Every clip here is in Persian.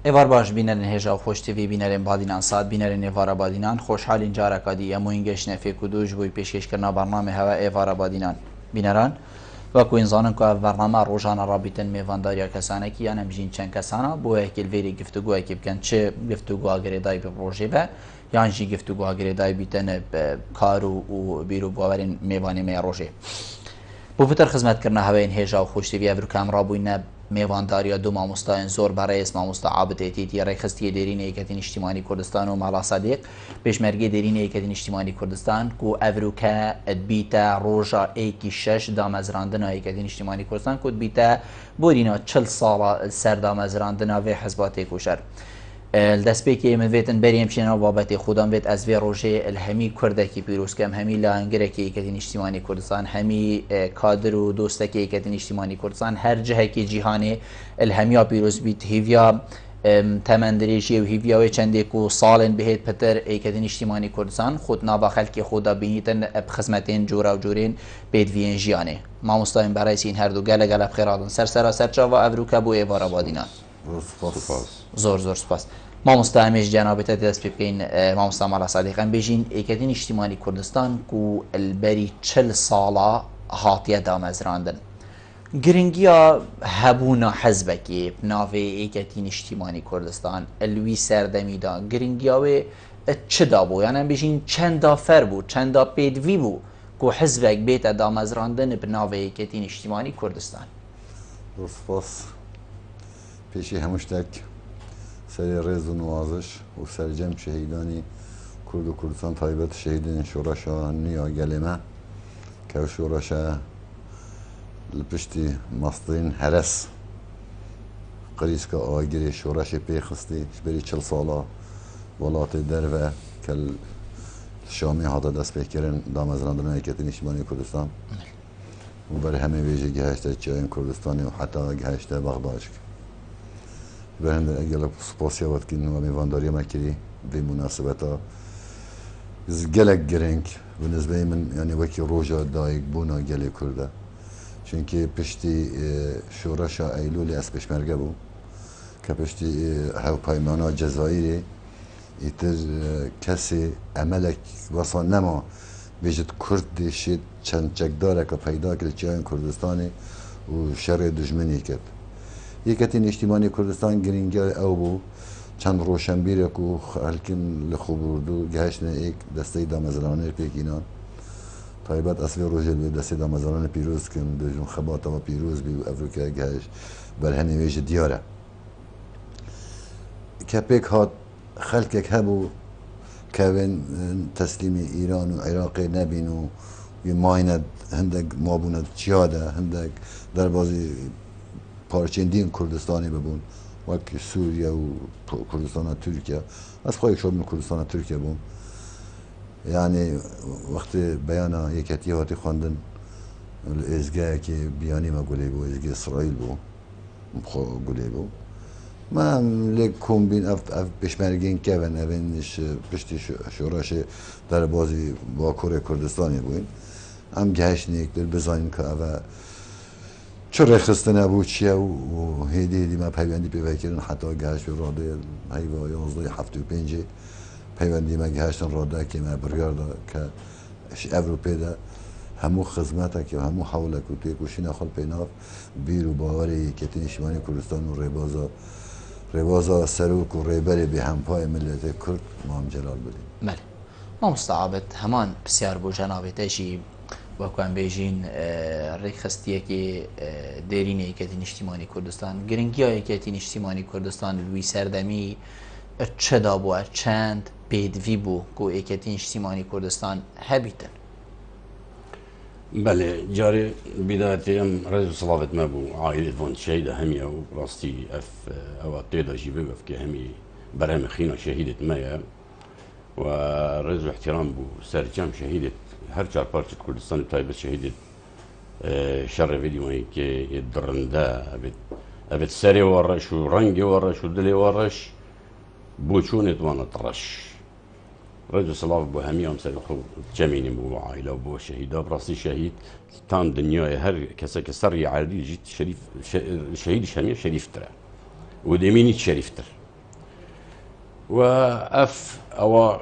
ایوار باش بینرین هجا و خوش تیوی بینرین بادینان ساد بینرین ایوارا بادینان خوشحالین جارا کادی اموین گشنه فیکو دوش بوی پیشکش کرنا برنامه هوا ایوارا بادینان بینران وەکو ئینزانن کو بەرنامە ڕۆژانە ڕابیتن میێڤانداریە کەسانێکی یان ئەمژین چەند کەسانە بۆ یەکیلڤێری گفتوگویەکی بکەن چ گفتوگو ئاگرێدای بە ڕۆژێ بە یانژی گفتوگو ئاگرێدای بیتەنە کار و بیر و باوەرین میێوانی مێ ڕۆژێ بۆ بتر خزمەتکردنە هەوەین هێژا و خۆشتیوی ئەڤروکام ڕابووینە میێڤانداریە دوو مامۆستایان زۆر بەڕێز مامۆستا عابدێتیتی ڕێکخستیە دێرینە یەکەتی نیشتیمانی کوردستان و ماڵا سەدیق پێشمەرگەی دێرینە یەکەتی نیشتیمانی کوردستان و ئەڤروکە ئەدبیتە ڕۆژە ئەیکی شەش دامەزراندنە یەکەتی نیشتیمانی کوردستان کو دبیتە بۆرینەوە 40 ساڵە سەر دامەزراندنە وێ حزباتێک و شەر دەستپێکی ئێمە بێتن بەریم بچێنەوە بابەتی خوددان بێت ئەس وێ ڕۆژێ هەمی کوردێکی پیرۆزکەم هەمی لاهنگرێکی یەکەتی نیشتیمانی کوردستان هەمی کادر و دۆستێکی یەکەتی نیشتیمانی کوردستان هەر جهەکی جیهانێ هەمیا پیرۆز بیت هیڤیا تەمەندرێژی و هیڤیاوی چەندێک و ساڵێن بهێت پتر یەکەتی نیشتیمانی کوردستان خود ناوا خەلکی خۆدا بینیتن خزمەتێن جۆرا و جۆرێن بێدڤێن ژیانێ مامۆستاین بەڕێزین هەردوو گەلە گەلە بخێڕادن سەرسەرا سەرچاوە ئەڤروکە بۆ ئێوارە بادینان زۆر زۆر سپاس مامۆستا ئەمێش جیانابێتە دەست پێ بکەین مامۆستا ماڵا سادیقان بێژین یەکەتی نیشتیمانی کوردستان و ئەلبەری 40 ساڵە هاتیە دامەزراندن گرنگیە هەبوونە حەزبەکێ ناوێ یەکەتی نیشتیمانی کوردستان ئەلوی سەردەمیدا گرنگیاوێ چدا بوو یانە بێژین چەندا فەر بوو چەندا پێدوی بوو کو حەزبێک بێتە دامەزراندن بناوێ یەکەتی نیشتیمانی کوردستان سپاس پێشی هەموو شتێک سەری ڕێز و نوازش و سەرجەم شەهیدانی کورد و کوردستان تایبەت شەهیدین شۆڕەشە نیە گەلێمە کە شۆڕەشە لە پشتی مەسترین هەرس قریسکە ئاگیری شۆڕەشی پێخستی بەری 40 ساڵە وڵاتی دەرڤە کە شامی هاتە دەست پێکردن دامەزراندنە یەکەتی نیشتیمانی کوردستان و بەر هەمێ وێژە گەهشتە چیایین کوردستانی و حتا گەهشتە بەغداش بەهندە ئەگەڵە سوپاسیاوەتکردنەوە میێڤانداریەمە کردی بێ مناسبەتە گەلێک گرنگ بنسبەی من یعنی وەکی ڕۆژە دایک بوونا گەلێ کووردە چونکی پشتی شۆڕەشە ئەیلولی ئەس پێشمەرگە بوو کە پشتی هەوپایمانە جەزایری ئیتر کەسێ ئەمەلێک وەسان نەما بێژت کورد دێشێت چەند چەکدارێکە پەیدا کرد چیایین کوردستانی و شەڕێ دژمنی کرد یەکەتی نیشتیمانی کوردستان گرنگیار ئەو بوو چەند ڕۆشنبیرێک و خەلکن لە خۆبورد و گەهشتنە ئێک دەستەی دامەزرانەیە پێکینان تایبەت ئەسوێ ڕۆژێ بێ دەستی دامەزرانە پیرۆزکن بێژون خەباتەوە پیرۆز بی و ئەڤروکە گەهشت بەرهەمێ وێژە دیارە کە پێک هات خەلکێک هەبوو کەوێن تەسلیمی ئیران و عێراقی نەبین و ماینە هەندێک مابوونە چیادە هەندێک دەربازی پارچەین دین کوردستانی ببوون وەک سووریا و کوردستانە تورکیا ئەس خۆیەک شۆ من کوردستانە تورکیا بووم یعنی وەختی بەیانە یەکەتی هاتی خواندن ئێزگایەکی بیانیمە گولێ بوو ئێزگی ئیسرائیل بوو گولێ بوو من لێک کۆمبین ئەف پێشمەرگین کەون ئەڤێنش پشتی شۆڕەشێ دەربازی باکوڕی کوردستانی بووین ئەم گەهشتنێکتر بزانین کە ئەvە چ ڕێخستنە بوو چییە و هێدی دیمە پەیوەندی پێوەکردن حتا گەهشت ڕادێ هەیڤ 11 پەیوەندیمە گەهشتن ڕاداکێمە بڕیاردا کە ئەڤروپێدا هەموو خزمەتێکی و هەموو حەولێک و تێکوشینە خەڵ پێناف بیر و باوەری یەکەتی نیشتیمانی کوردستان و ڕێبازە سەرۆک و ڕێبەری بێهەمپای ملەتی کورد مام جەلال بدین بەێ مامۆستا عابد هەمان پرسیار بۆ جەنابێتەژی وەکوان بێژین ڕێکخستیەکی دێرینە یەکەتی نیشتیمانی کوردستان گرنگیە یەکەتی نیشتیمانی کوردستان لوی سەردەمی چدا بووە چەند پێدوی بوو بۆ یەکەتی نیشتیمانی کوردستان هەبیتن بەێ جارێ بیداەتی ئەم ڕێز و سڵاوت مەبوو عائلێت بۆن شەیدە هەمیە و ڕاستی ئەوە تێداژی بگەفکە هەمی بەرهەمە خینە شەهیدت مەیە و ڕێز و احتیرام بوو سەرجەم شەهیدت هەر چار پارچەت کوردستانی تایبەت شەهیدت شەڕێڤێدی وەی کە دڕندە ئەبێت سەرێ وەڕەش و ڕەنگی وەڕەش و دلێ وەڕەش بۆ چوونێت وانە ڕەش ڕێز و سڵاو بۆ هەمیان سەر جەمینی بوو عائلە و بۆ شەهیدا بڕاستی شەهید تام دنیای هەر کەسێکە سەری عادی ژیت شەهیدی هەمیە شەریفترە و دەمینی شەریفتر وأف أو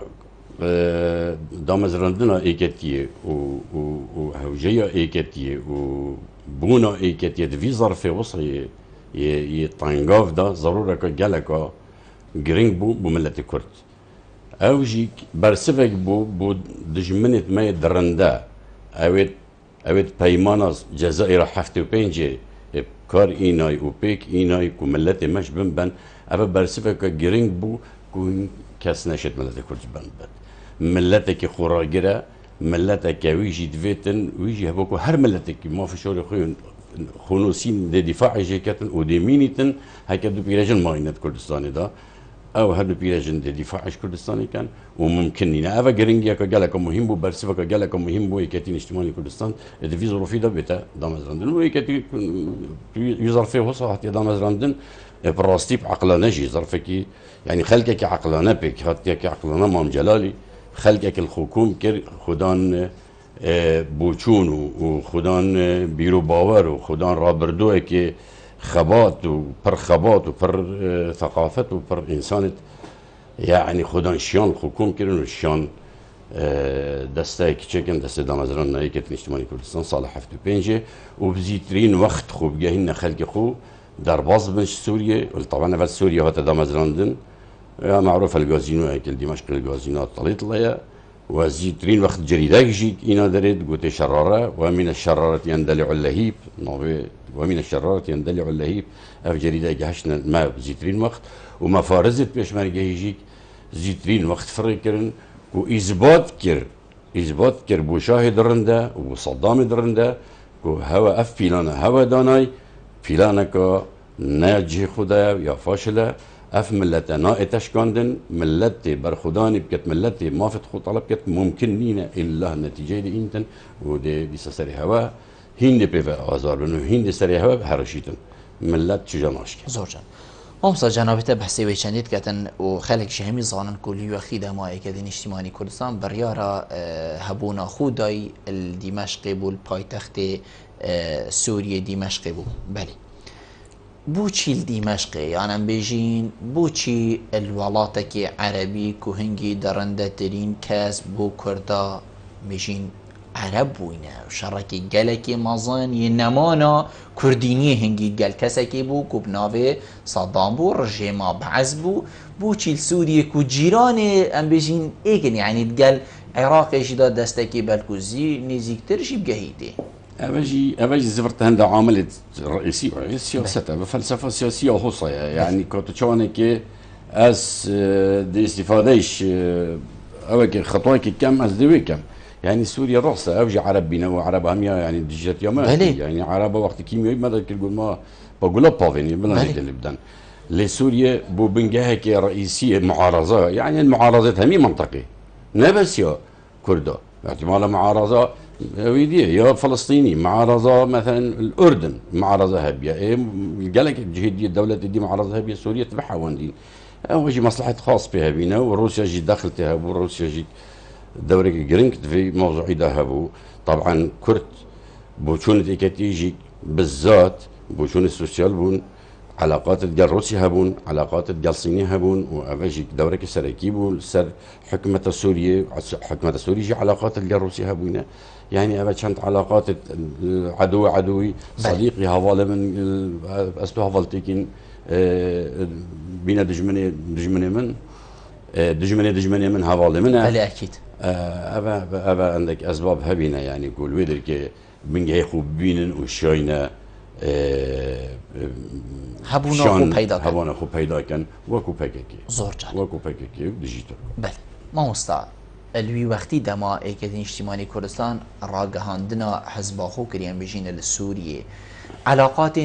دامزراندنا إيكاتية وهوجية إيكاتية وبونا إيكاتية في ظرف وصي يطنقاف دا ضرورة كجالكا جرينج بو ملة كرد او جيك برسفك بو دجمنت ما درندا اوت بايمانا جزائر حفتو بينجي كار ايناي و بيك ايناي كو ملت مش بن ابا برسفك جرينج بو كون كاس نشت ملت كرد بن ملتك خوراجرة ملتك ويجي دفيتن ويجي هبوكو هر ملتك ما في شغل خوين خنوسين دي دفاع جيكتن ودي مينيتن هكذا بيرجن ماينت كردستاني دا او هادو بيرجن دي دفاع كردستاني كان وممكن هنا افا جرينجيا كجالك مهم بو برسفا كجالك مهم بو يكتين اجتماعي كردستان دي ظروفي دا بتا دامزراندن ويكتي يظرف فيه صح دامزراندن براستيب عقلانه جي ظرفك يعني خلقك عقلانه بك هاتيك عقلانه مام جلالي خلقك الحكوم كر خدان بوچون و خدان بیرو باور و خدان رابردوه که خبات و پر خبات و پر ثقافت و پر انسانت يعني خدان شيان الحكوم كرن وشيان دسته كيتشكن دسته دامزران نايكت اجتماعي كردستان صالح 75 وبزيترين وقت خوب جاهين خلق خو در باز بنش سوريا طبعا اول سوريا هات دامزراندن معروف الغازينو هيكل دمشق الغازينو طليت ليا وزيترين وقت جريدة جيك إنا دريد قوت شرارة ومن الشرارة يندلع اللهيب ومن الشرارة يندلع اللهيب اف جريدة جهشنا ما زيترين وقت وما فارزت بيش مرقه يجيك زيترين وقت فريكرن كو إثبات كر بو شاهد رنده وصدام درنده كو هوا اف فيلانا هوا داناي فيلانكا ناجي خدا يا فاشله اف ملتا نائتش كاندن ملتي برخداني بكت ملتي ما فت خو طلب كت ممكن نينا الا نتيجه دي انتن ودي سري هوا هند بيفا ازار بنو هند سري هوا هرشيتن ملت چجاناش زورجان همسا جنابته بحثی ویچندید کتن و خلق شهمی زانن کلی و خیده ما اکدین اجتماعی کردستان بریارا هبونا خودای دمشق بول پایتخت سوریه دمشق بول بله بوچی دمشق يعني بيجين بوچی الولاتك عربي كهنجي درنده ترين كاس بو كردا بيجين عرب بوينه شركي جالكي مازن ينمانا كرديني هنجي جال كسكي بو كوبنافي صدام بو رجيما بعز بوچی سوريا كو جيران ام بيجين ايكن يعني تقال عراق جدا دستكي بالكوزي نزيكتر جيب جهيدي أبجي زفرت هندا عامل رئيسي سياسة فلسفة سياسية وخصوصية يعني كنت تشوانك أس دي استفادهش أوك خطوك كم أس دوي كم يعني سوريا رأسها أبجي عرب بينا وعرب هميا يعني ديجات يوما يعني عرب وقت كيميائي ماذا كنقول ما بقولها بافيني بلا اللي بدن لسوريا بو بنجاها كرئيسية معارضة يعني المعارضات همي منطقي نبس يا كردا احتمال معارضة ويديه يا فلسطيني معارضة مثلا الأردن معارضة هبية قالك جهدية الدولة دي معارضة هبية سوريا تبعها وندين أو شيء مصلحة خاص بها بينا وروسيا جي داخل تهب وروسيا جي دورة جرينكت في موضوع ذهبوا طبعا كرت بوشون إيكاتيجي بالذات بوشون السوسيال بون علاقات الجال روسيا هبون علاقات الجال صينية هبون وأفاجي دورك سراكيبو سر حكمة سوريا جي علاقات الجال روسيا هبونا يعني أبا كانت علاقات عدوي صديقي هواله من أستو هفالتكين بينا دجمني من هواله منها بله أكيد أبا عندك أسباب هبينا يعني يقول ويدر كي بنجي خوب بينن وشاينا هبونا خو پیدا کن وکو پککی زور جان وکو پککی دیجیتال بله ما مستا الوی وقتی دما ایکدین اجتماعی کردستان راگهاندنا حزب خو کریم بجین لسوریه علاقات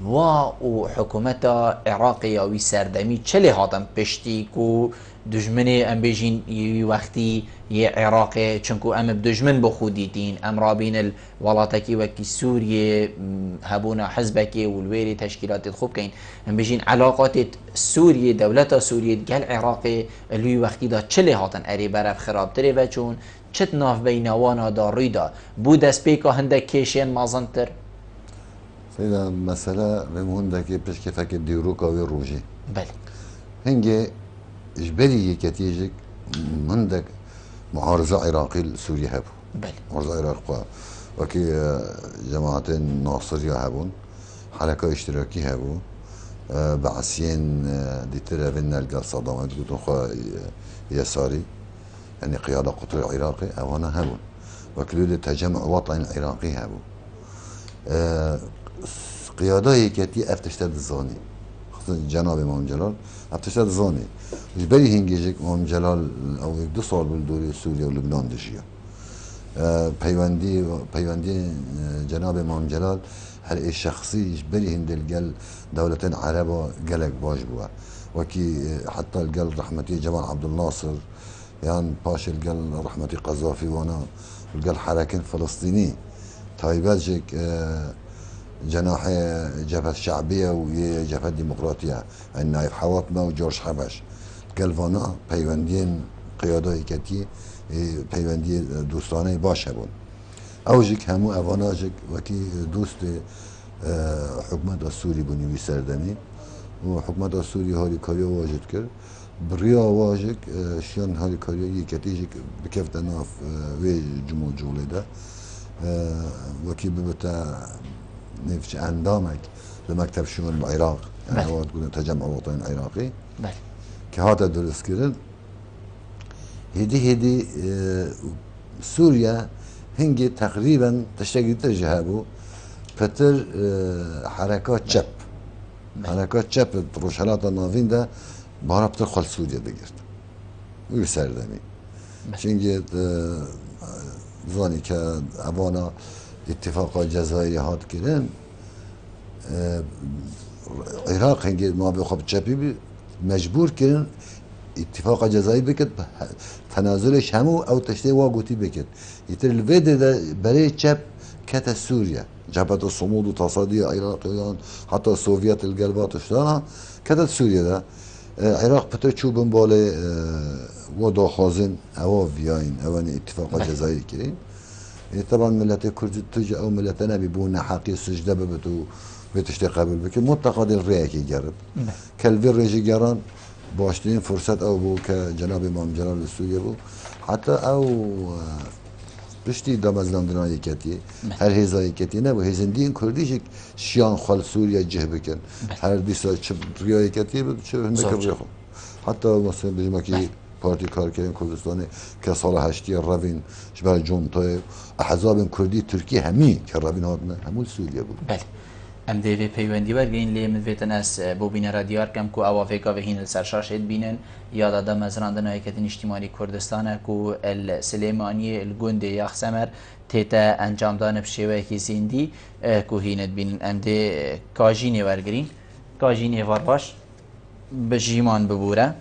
و حکومت عراقی و سردمی چلی هاتم پشتی کو دجمنی ام بجین یوی وقتی یه عراق چونکو ام بدجمن بخودیتین ام رابین الولاتکی وکی سوریه هبونا حزبکی والویری تشکیلات خوب کین ام بجین علاقات سوریه دولت سوریه گل عراق الوی وقتی دا چلی هاتن اری برف خراب تری و چون چت ناف بینوانا دا ریدا بود از پیکا هنده کشین مازنتر سيدا مسألة بمهندك بس كيفك الديروكا ويروجي بله هنجي إجباري يكتيجك عندك معارضة عراقي سوريا هبو بله معارضة عراق وكي جماعة الناصرية هبون حركة اشتراكي هبو بعثيين ديتر بين الجال صدام قلتون خو يساري يعني قيادة قطر العراقي أوانا هبون وكلود تجمع وطني العراقي هبو قيادة هيكتي افتشتد الزاني جناب امام جلال افتشتد الزاني جبري هنجيجك امام جلال او 2 سال بالدوري سوريا ولبنان دشيا پیوندی جناب امام جلال هر شخصی جبري هند الجل دولتين عربة جلك باش بوا وكي حتى الجل رحمتي جمال عبد الناصر يعني باش الجل رحمتي قذافي وانا الجل حركة فلسطيني تايباجك جناح جبهة الشعبية وجبهة الديمقراطية النايف حواطمة وجورج حبش قلبانا پیوندين قيادة كتي پیوندی دوستانه باشه بون اوجک همو اواناجک وکی دوست حکومت سوری بونی وی سردمی و حکومت سوری هاری کاری واجد کرد بریا واجک شیان هاری کاری یکتیجک بکفت ناف وی جمهور جوله ده وکی ببتا نفش اندامک لمکتب شمال العراق يعني هو تقول تجمع وطني العراقي که هذا درست کرد هدي سوريا هنجي تقريبا تشتغل تجهبو فتر حركات شاب حركات شاب روشالات النافين ده باربطر خال سوريا دقيرت ويسردمي چونكي زاني كأبانا اتفاق الجزائري هات كرن العراق هنجي ما بيخب شابي مجبور كرن اتفاق جزایی بکد تنازلش همو او تشتی واقوتی بکد یتر الویده ده برای چپ کت سوریا جبهت الصمود و تصادی عراقیان حتی سوویت القلبات اشتانا کت سوریا ده عراق پتر چوبن باله و داخازن او ویاین اوانی اتفاق جزایی کرین طبعا ملت کرد تجا او ملت نبی بون حقی سجده ببتو بتشتی قبول بکد متقاد الرئه کی گرد کلوی رژی گران باشترین فرصت او بو که جناب امام جلال سوریه بو حتی او پشتی دامزلاندنا یکتی هر هزا یکتی نه بو هزندین کردیش شیان خال سوریه جه بکن هر دیسا چه ریا یکتی بود چه هنده که خو حتی مثلا بجمع که پارتی کار کردن کردستانه که سال 8 روین شبه جمعتای احزاب کردی ترکیه همی که روین هاتنه همون سوریه بود بله ام دی پیوندی برگین لی مدویتن از بو بینه را دیار کم کو اوافیکا و هین سرشاشید بینن یاد دام از راندن هایکتین اجتماعی کردستان کو السلیمانی الگوند یخسمر تیتا انجام دان بشیوه کی زیندی کو هیند بینن ام دی کاجینی ورگرین کاجینی وار باش بجیمان ببوره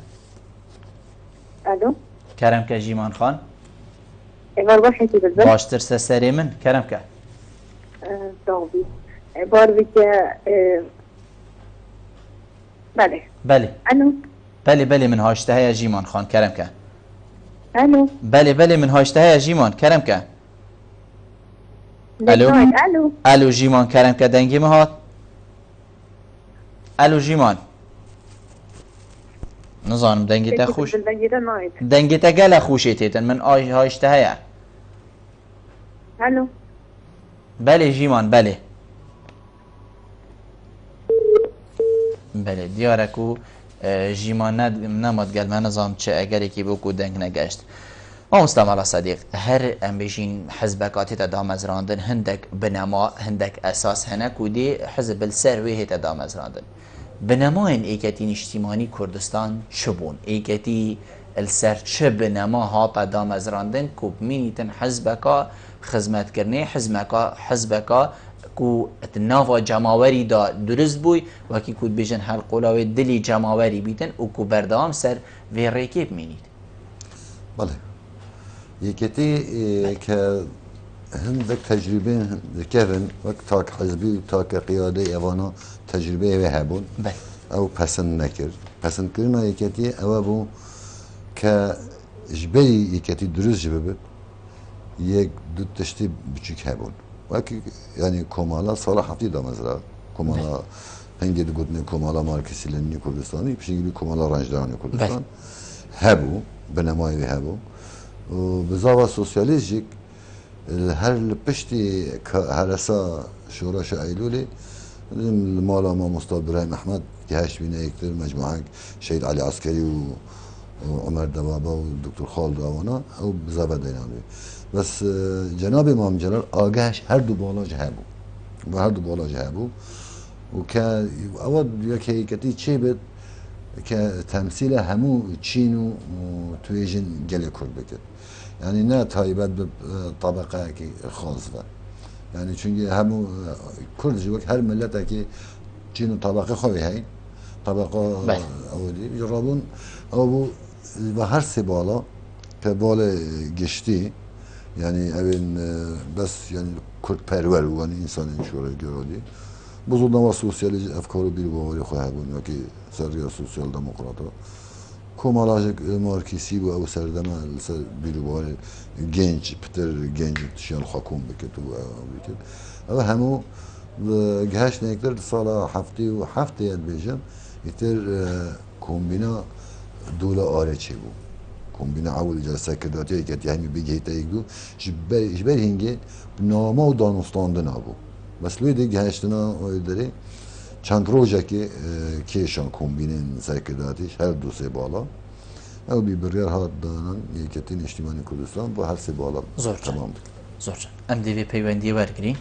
الو کرم که جیمان خان وار باش هیچی بزن باشتر سسری من کرم که داوی بار که بله بله الو بله من هاشته های جیمان خان کرم که الو بله من هاشته های جیمان کرم که الو جیمان کرم که دنگی مهات الو جیمان نظام دنگی تا خوش دنگی تا گله خوشی تیتن من هاشته های الو بله جیمان بله بله دیارکو جیمان نماد گل من نظام چه اگری که بکو دنگ نگشت مستمع الله صدیق هر ام بيجين حزبكاتي تدامز راندن هندك بنما هندك اساس هنك ودي حزب السروي تدامز راندن بنما ان ايكتين اجتماعي كردستان شبون ايكتي السر چه بنما هاتا دامز راندن كوب مينيتن حزبكا خدمت کرنه حزبکا کو اتناوا جماوری دا درست بوی و کی کود بیجن هر قولاوی دلی جماوری بیتن و کو بردام سر وی ریکیب مینید بله یکتی که هندک تجربه ذکرن وقت تاک حزبی و تاک قیاده ایوانا تجربه و هبون او پسند نکرد پسند کردن یکتی او بو که جبری یکتی درست جبه یک دو تشتی بچیک هبون وکی یعنی کمالا سال هفتی دامزرا کمالا هنگی دو گفتن کمالا مارکسیلنی کردستانی پیشنگی کمالا رنجدارانی کردستان هبو بنمای هبو و بزاوا سوسیالیستیک هر پشتی هرسا شورش ایلولی مالا ما مصطفى ابراهيم احمد جهاش بينا يكتر مجموعه شهيد علي عسكري وعمر دبابه والدكتور خالد اوانا او بزاوا دينامي بس جناب امام جلال آگهش هر دو بالا جهبو و هر دو بالا جهبو و که اول یکی کتی چه بد که تمثیل همو چین و تویجن گل کرد بکرد یعنی نه تایبت به طبقه که خاص و یعنی چون همو کرد جوک هر ملت که چین و طبقه خوی هی طبقه اولی جرابون او و هر سه بالا که بالا گشتی yani evin bes yani Kürt perver yani insanın şöyle görüldü. Buzulda sosyalist efkarı bir var xabun ki seriya sosyal demokrata. Komalajik markisi bu serdeme bir var genç Peter genç tişan hakum beketu bekit. Ama hemu gehaş nekler sala hafti ve haftaya bejam yeter kombina dola araçı bu. kombine اول جلسه کرداتی که یعنی بگه تایگو جبر هنگی نامه و دانستاندن ابو مثلا دیگه هشتنا داره چند روزه که کیشان کومبینن سرکرداتیش هر دو سه بالا او بی برگر هات دانن یکتین اجتماعی کردستان با هر سه بالا تمام دکت زور ام دیوی پیوندی برگری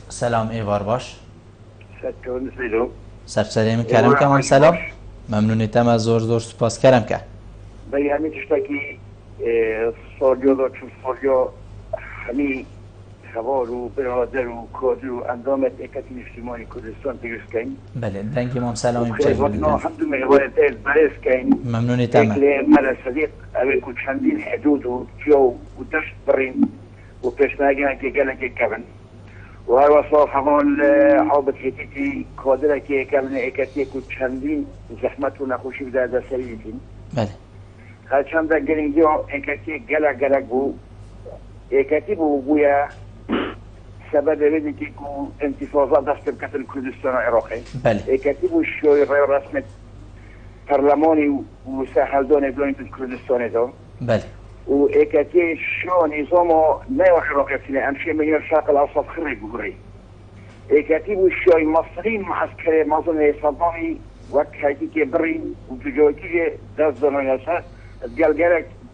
سلام ایوار باش سرسلیم کرم که من سلام ممنونیتم از زور سپاس کرم که بیانی تشتکی سالیو و چون سالیو همی خوار و برادر و کادر و اندامت اکتی اجتماعی کردستان پیروز کن بله دنگی مام سلامی بچه بودن حمد محوالت از برس کن ممنونی تمام اکلی ملا صدیق اوی که چندین حدود و جو و دشت برین و پیشناگی که گلک کبن و هر وصف حوال حابت حتیتی کادر که کبن اکتی که چندین زحمت و نخوشی بداده سریدین بله هرچند گرینگی و اکتی گلک بو اکتی بو بویا سبب بدی که انتفاضه دست بکتن کردستان عراقی بله اکتی بو شوی رای رسمت پرلمانی و ساحلدان بلوین کردستان دو بله و اکتی شو نظام نه عراقی فينا امشي من الشرق الاوسط خرج بقري اکتی بو شوی مصري معسكر مظن صدامي وكهتي كبري وتجوتي داز دونياسا قال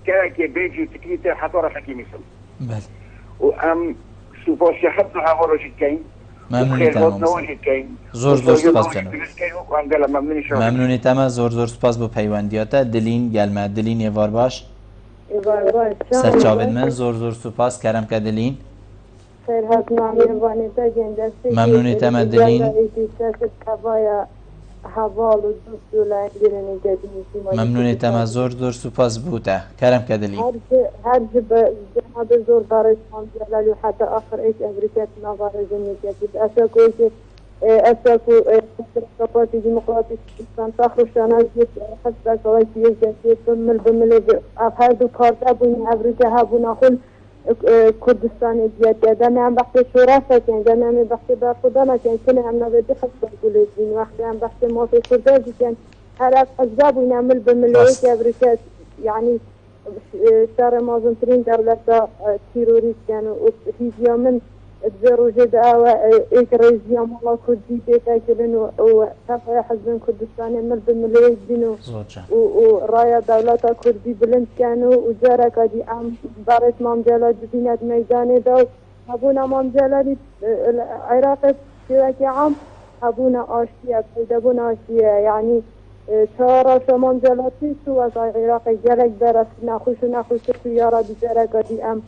جالك بيجي تكليته حتى راح مثل بله وام سوبوس يحطها ورا كاين ممنونی تمام زور سپاس جناب ممنونی تمام زور سپاس بو پیوندیاته دلین گلمه دلین یوار باش سرچاوید من زور سپاس کرم که دلین ممنونی تمام دلین ممنونی تمام زور سپاس بوده کرم که دلین هر جب زور دارش جلالی حتی آخر ایش امریکت نوارز نیکتی اساکو پارتی دموکراتی کردستان تخرجان از حتی سوایتی جنسی بمل هر دو پارتا بین امریکا هبونا خل کردستان دیگه دم هم وقت شورا سکن دم هم وقت دارخدا نکن کنه هم نبودی خسته گلیدین وقتی هم وقت ما في کرده دیگه هر از حزب بین عمل بملیت امریکا یعنی شهر مازنترین دولت تیروریست یعنی هیچیا من تزروجه دعوة إكريزيا مالا كردي بيتا كلن وتفايا حزبين كردستاني مل بمليز دينو ورايا دولتا كردي بلند كانوا وجاركا دي عام بارت مامجالا جبينات ميداني دو هبونا مامجالا العراق سواكي عام هبونا آشتيا بيدابونا آشتيا يعني شارع شمان جالاتي سوا العراق جالك درس ناخوش سيارة دي جاركا دي عام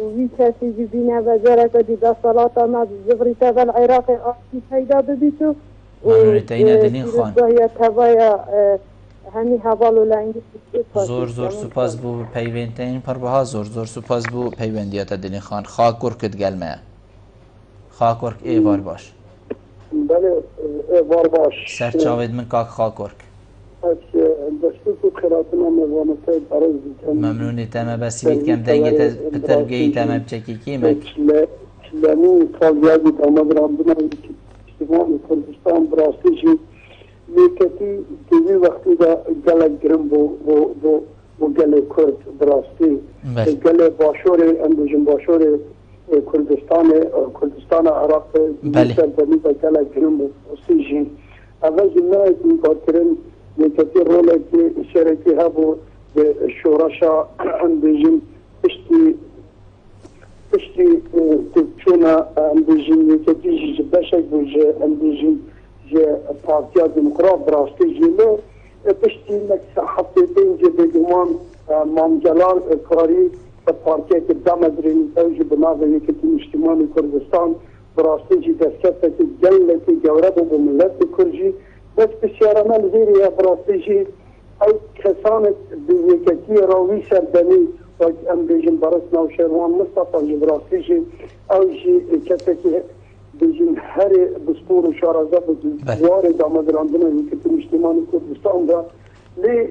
وی کسی ببینه و جرقه دیده صلاة ما زغریته و العراق آتی پیدا ببیتو ممنونیت این دلین خان همی حوالو لنگی زور سپاس بو پیوندیت این پر بها زور سپاس بو پیوندیت دلین خان خاک کرد گلمه خاک کرد ایوار باش بله ایوار باش سر چاوید من کاک خاک کرد ممنونی تمام بس بید کم دنگت بترگی تمام چکی کیمک لمو فالیازی تمام رامدنا استفاده کردستان براستی یکتی دیوی وقتی دا گله گرم بو گله کرد براستی گله باشور اندیجن باشور کردستان عراق سرزمین با گله گرم بو سیجین اول جنایت این کار کرن یکتی روله که شرکی ها بو شورشا اندیجن پشتی چونا اندیجن یکتی بشک بو اندیجن پارتیا دموکرات براستی جلو پشتی هفته‌تین که بگمان مام جلال کاری پارتیا که دامدرین اوج بنابه یکتی اجتماعی کردستان براستی جی دستکت که جلتی جورب و ملت کرجی بس بسیارانه لزیری براستی جی او کسانت به یکتی راوی سردنی و ام بیجن برس نوشروان مصطفى جی براستی جی او جی کسی که بیجن هر دستور و شارزه بود وارد آمد راندنه یکتی اجتماعی کردستان را لی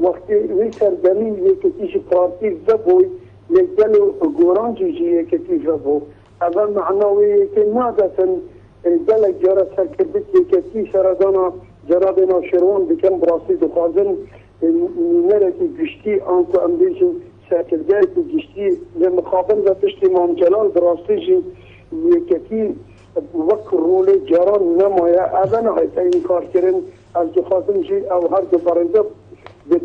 وقتی وی سردنی یکتیش پارتی زبوی یکل گوران جی یکتی زبو اول معناوی که نادتن دلک جارا سرکردت یکتی سردانا جراب ناشروان بکن براسی دخوازن نیمره که گشتی آنکو اندیشن سرکرده که گشتی لمقابل و پشت امام جلال براستی جی یکتی وقت رول جاران نمایه اول نهایت این کار کرن از دخوازن جی او هر دو برنده به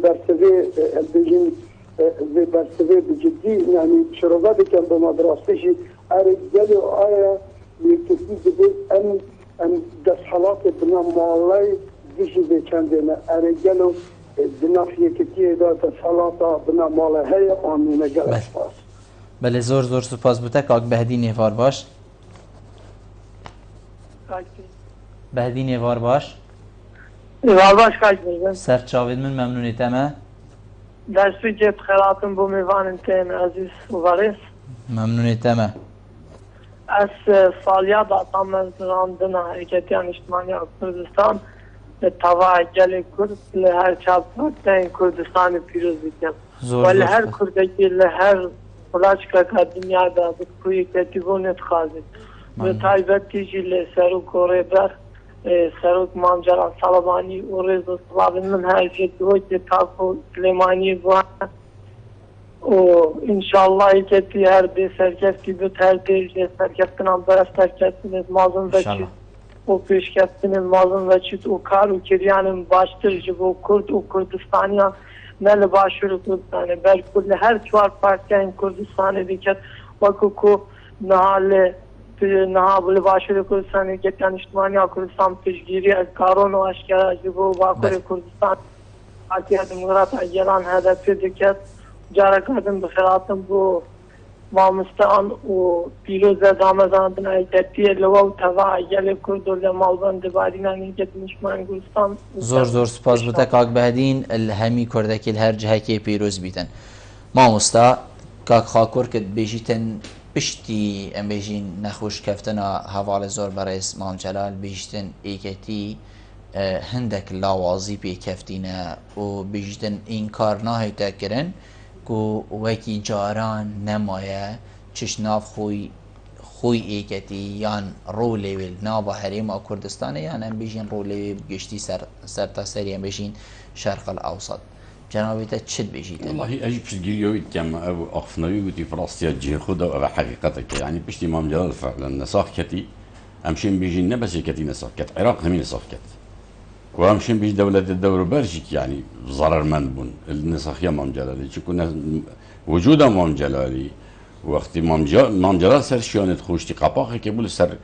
برسوه بجدی یعنی شروع بکن به مدرسه جی ارجل آیا یکتی دبید ام دست حالات بنا مالای دیشی بچندینه ارجل بنا یکتی دا دست حالات بنا مالای های آمینه گلش باز بله زور سپاس بوده که بهدی نیوار باش بهدی نیوار باش Vallahi kaç mıydı? سرچاوید من ممنونیتمه Dersi cep xelatın bu mivanın ten aziz uvaris. ممنونیتمه از سالیا da tam randına hareketiyan İçtimani Kurdistan tava geli Kurd le her çapten Kurdistan'ı piruz bitem. Ve her Kurdaki le her Kulaçka ka dünyada bu kuyuketi bonet khazit. Ve taybeti jile seru koreber سروک مامجران سالبانی و رز و سلابن من هایفیت دویت تاکو سلیمانی بوان و انشاءالله ایکتی هر دی سرکفتی بود هر دی سرکفتنان برس سرکفتنیز مازن و چید و پیشکفتنیز مازن و چید و کار و کریانم باشتر جب و کرد و کردستانیان نل باشور کردستانه بل کل هر چوار پارتیان کردستانه دیکت وکو کو نهاله نها بل باشور کردستان که اجتماعی کردستان پیشگیری از کارون و اشکال جبو باکر کردستان آتیه دموکرات اجران هدف دکت جارا کردن بخیراتم بو مامستان و پیروز دامزان بنای تطیه لوا و توا اجل کرد و لمالبند بارینا نیجت اجتماعی کردستان زور سپاس بوده که بهدین الهمی کرده که هر جهه که پیروز بیتن مامستا که خاکر که بیجیتن پشتی ام بیجین نخوش کفتنا حوال زور برای امام جلال بیجتن ایکتی هندک لاوازی پی کفتینه و بیجتن این کار نهایتا کرن که وکی جاران نمایه چشناف خوی ایکتی یان رو لیویل نابا حریم و کردستانه یان ام بیجین رو لیویل بگشتی سر تا سری ام بیجین شرق الاوسط جنابیت چد بيجي والله اجي بشتجيو كم او اخفناوي ودي فراسيا جي خدا او حقيقتك يعني بشتي امام جلال فعلا نساخ كتي امشين بيجي نبس كتي نساخ كت عراق همين نساخ كت وامشين بيجي دولة الدور بلجيك يعني ضرر من بون النساخ يا امام جلالي كنا وجود امام جلالي وقت امام جلال سر شيانت خوشتي قباخ كبول سر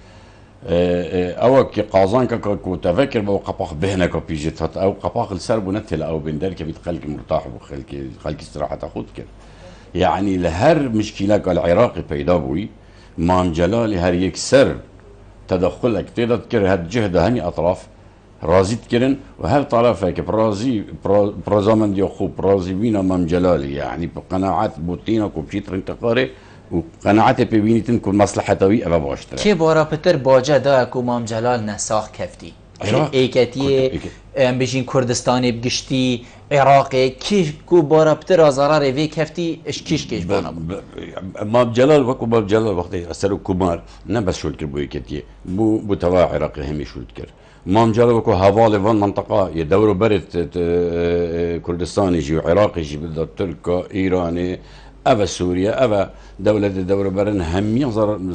او که قازان که تفکر با قپاق بهنه که پیجت هات او قپاق السر بنتل او بندر که خلق مرتاح وخلق استراحة خود کرد يعني لهر مشكلة العراق پیدا بوي مام جلال هر یک سر تدخلك تقدر تكر هاد جهد هني اطراف رازي تكرن وهر طرفك برازامن دي خوب رازي بينا مام جلالي يعني بقناعات بوتينك وبشيتر انتقاري وقناعت ببینیتن که مصلحتوی او باشتره چه بارا پتر باجه دا که امام جلال نساخ کفتی ایکتی ام بیشین کردستانی بگشتی عراقی کی کو بارا پتر آزارار وی کفتی اش کیش بانا امام جلال وقت امام جلال وقتی اثر کمار نه بس شد کرد بو ایکتی بو توا عراقی همی شد کرد مام جلوكو هوالي فان منطقة يدوروا برد كردستاني جي وعراقي جي بالذات تركا إيراني أبا سوريا أبا دولة دوروا برن همية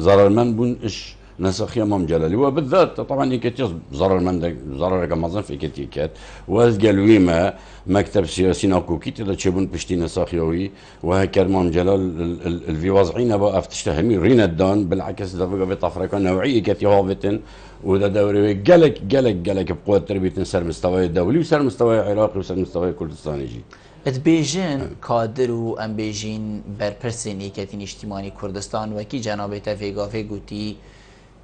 ضرر من بون إش نسخية مام جلالي وبالذات طبعا يكتيز ضرر من ضرر كمازن في كتيكات وقالوا ما مكتب سياسي ناكوكيت إذا تشبون بشتي نسخيوي وهكذا مام جلال الفي وضعين أبا أفتشتهمي رينا الدان بالعكس دفقة في طفرة نوعية كتي هافتن وده دوري جلك بقوة تربية سر مستوى الدولي وسر مستوى عراقي وسر مستوى كردستاني جي. اتبیجن کادر و ام بیجین برپرسین ایکتین اجتماعی کردستان و کی جنابه تفیگافه گوتی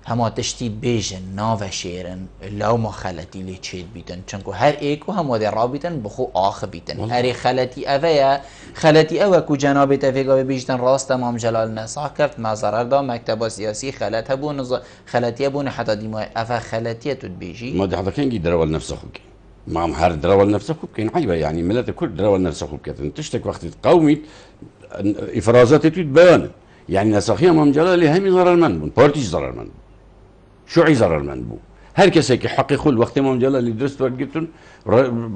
همه تشتی بیجن ناو شیرن لو ما خلطی لی چید بیتن چنکو هر ایکو همه در رابطن بخو آخ بیتن هر خلطی اوه خلطی اوه کو جنابه تفیگافه بیجتن راست امام جلال نصح کرد مزرر دا مکتب سیاسی خلط هبون خلطی هبون حتی دیمای اوه خلطیه تود بیجی ما ده حدا كان يدرول نفسه خوك معهم هر درول نفسه خوك كان عيبه يعني ملات الكل درول نفسه خوك كان تشتك وقت قومي افرازات تود بيان يعني نسخيه مام جلال همي ضرر من بون بارتيش ضرر من شوعي ضرر من بو هر كسي كي حقيقه الوقت مام جلال اللي درست ورقتن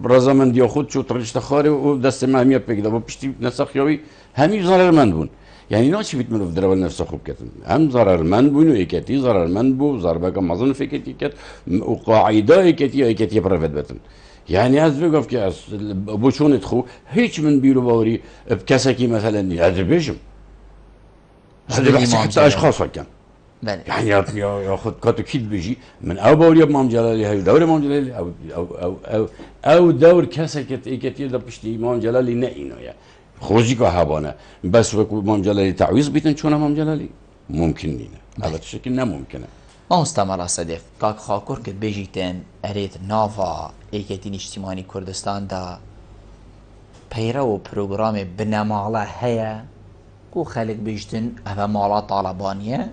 رزا من دي خود شو ترجش تخاري ودست ما هميه بيك ده بشتي نسخيوي همي ضرر من بون يعني ناش فيت منو في درول نفسه خوب كتن هم ضرر من بونو ايكتي ضرر من بو ضربه كم اظن في كت وقاعده ايكتي برفد بتن يعني از بقف كاس بوشون تخو هيك من بيرو باوري بكسكي مثلا ازربيجان هذا بحث حتى اشخاص كان يعني ياخذ كاتو كيد بيجي من او باوري مام جلالي هاي دور مام جلالي او دور كسكت ايكتي ده بشتي مام جلالي نئينو يعني خوزي كهابانه بس وكو مام جلالي تعويض بيتن شون مام جلالي ممكن نينا على الشكل نا ممكنه ما مستمر صديق كاك خاكور كد بيجيتن اريد نافا ايكتين اجتماعي كردستان دا بيرو بروغرام بنمالا هيا كو خلق بيجتن افا مالا طالبانية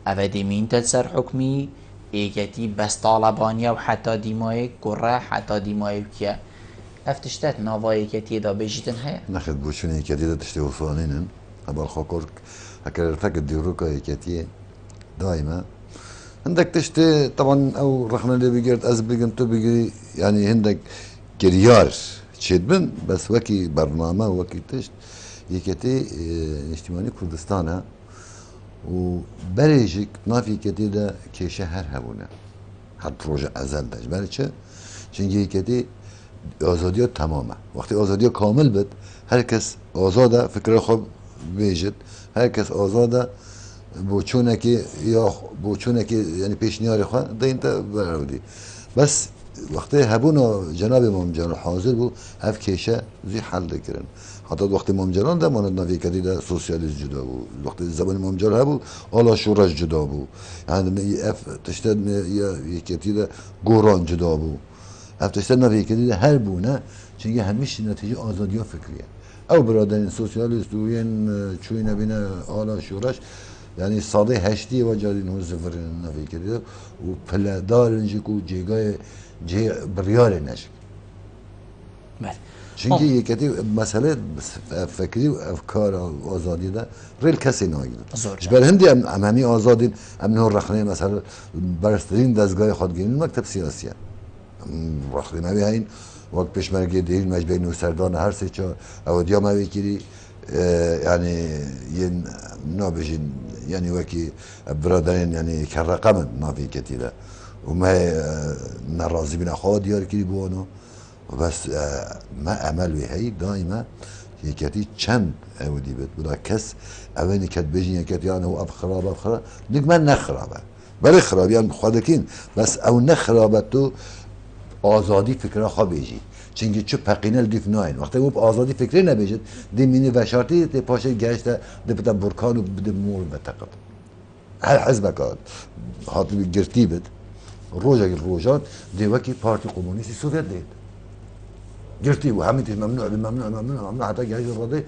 افا ديمين تتسر حكمي ايكتي بس طالبانية وحتى ديماي كرة حتى ديماي بكيا افتشتت نافا ايكتي دا بيجيتن هيا ناخد بوشون ايكتي دا تشتي وصانين ابا الخاكور هكررتك الديروكا ايكتي دائما عندك تشتي طبعا او رحنا اللي بيجرد ازبلغن تو بيجي يعني عندك كريار تشدبن بس وكي برنامج وكي تشت يكتي اجتماعي كردستان وبريجك نافي كتي دا كي شهر هبونا هر بروجه ازل داش برچه چنگه يكتي آزادی تمامه وقتی آزادی کامل بد هر کس آزاده فکر خوب بیجد هر کس آزاده بوچونه که یا بوچونه که یعنی پیشنیار خواه ده اینتا برودی بس وقتی هبونا جناب امام جلال حاضر بود هف کیشه زی حل دکرن حتی وقتی امام جلال ده ماند نوی کدی ده سوسیالیست جدا بود وقتی زبان امام جلال بود آلا شورش جدا بود یعنی اف تشتد یا یکتی ده گوران جدا بود اف تشتد نوی کدی ده هر بونه چون همیشه نتیجه آزادی ها فکریه او برادرین سوسیالیست و این چوی نبینه آلا شورش يعني صادي هشتي وجالين هو زفر النفي كده وبلا دار نجيكو جيجاي جي بريال نشك چونكي كتي مسألة فكري وافكار وازادي ده ريل كسي نايد جبال هندي امامي ازادين امنه الرخنه مثلا برسترين دزگاه خودگیری مکتب سیاسی رخنه ما بهين وقت پیشمرگی دهیل مجبور نوسردان هر سه چا اودیا ما بکیری يعني ين نابجين يعني وكي برادرين يعني كالرقم نافي كتيرة وما نرازي بنا خود ديار كي بوانو بس ما امل وهي دائما يكتي چند اودي بيت بلا كس اواني كت بيجين يكتي يعني هو افخراب نك ما نخرابه بل خراب يعني خودكين بس او نخرابتو آزادی فکر خواب بیجی چنگی چه پقینل دیف ناین وقتی او آزادی فکری نبیجد دی مینی وشارتی تی پاشه گشت دی بتا برکان و دی مول بتقب هر حزب کاد حاطی گرتی بد روجات دی وکی پارتی کمونیستی سوویت دید گرتی و همین تیز ممنوع حتی گهش راده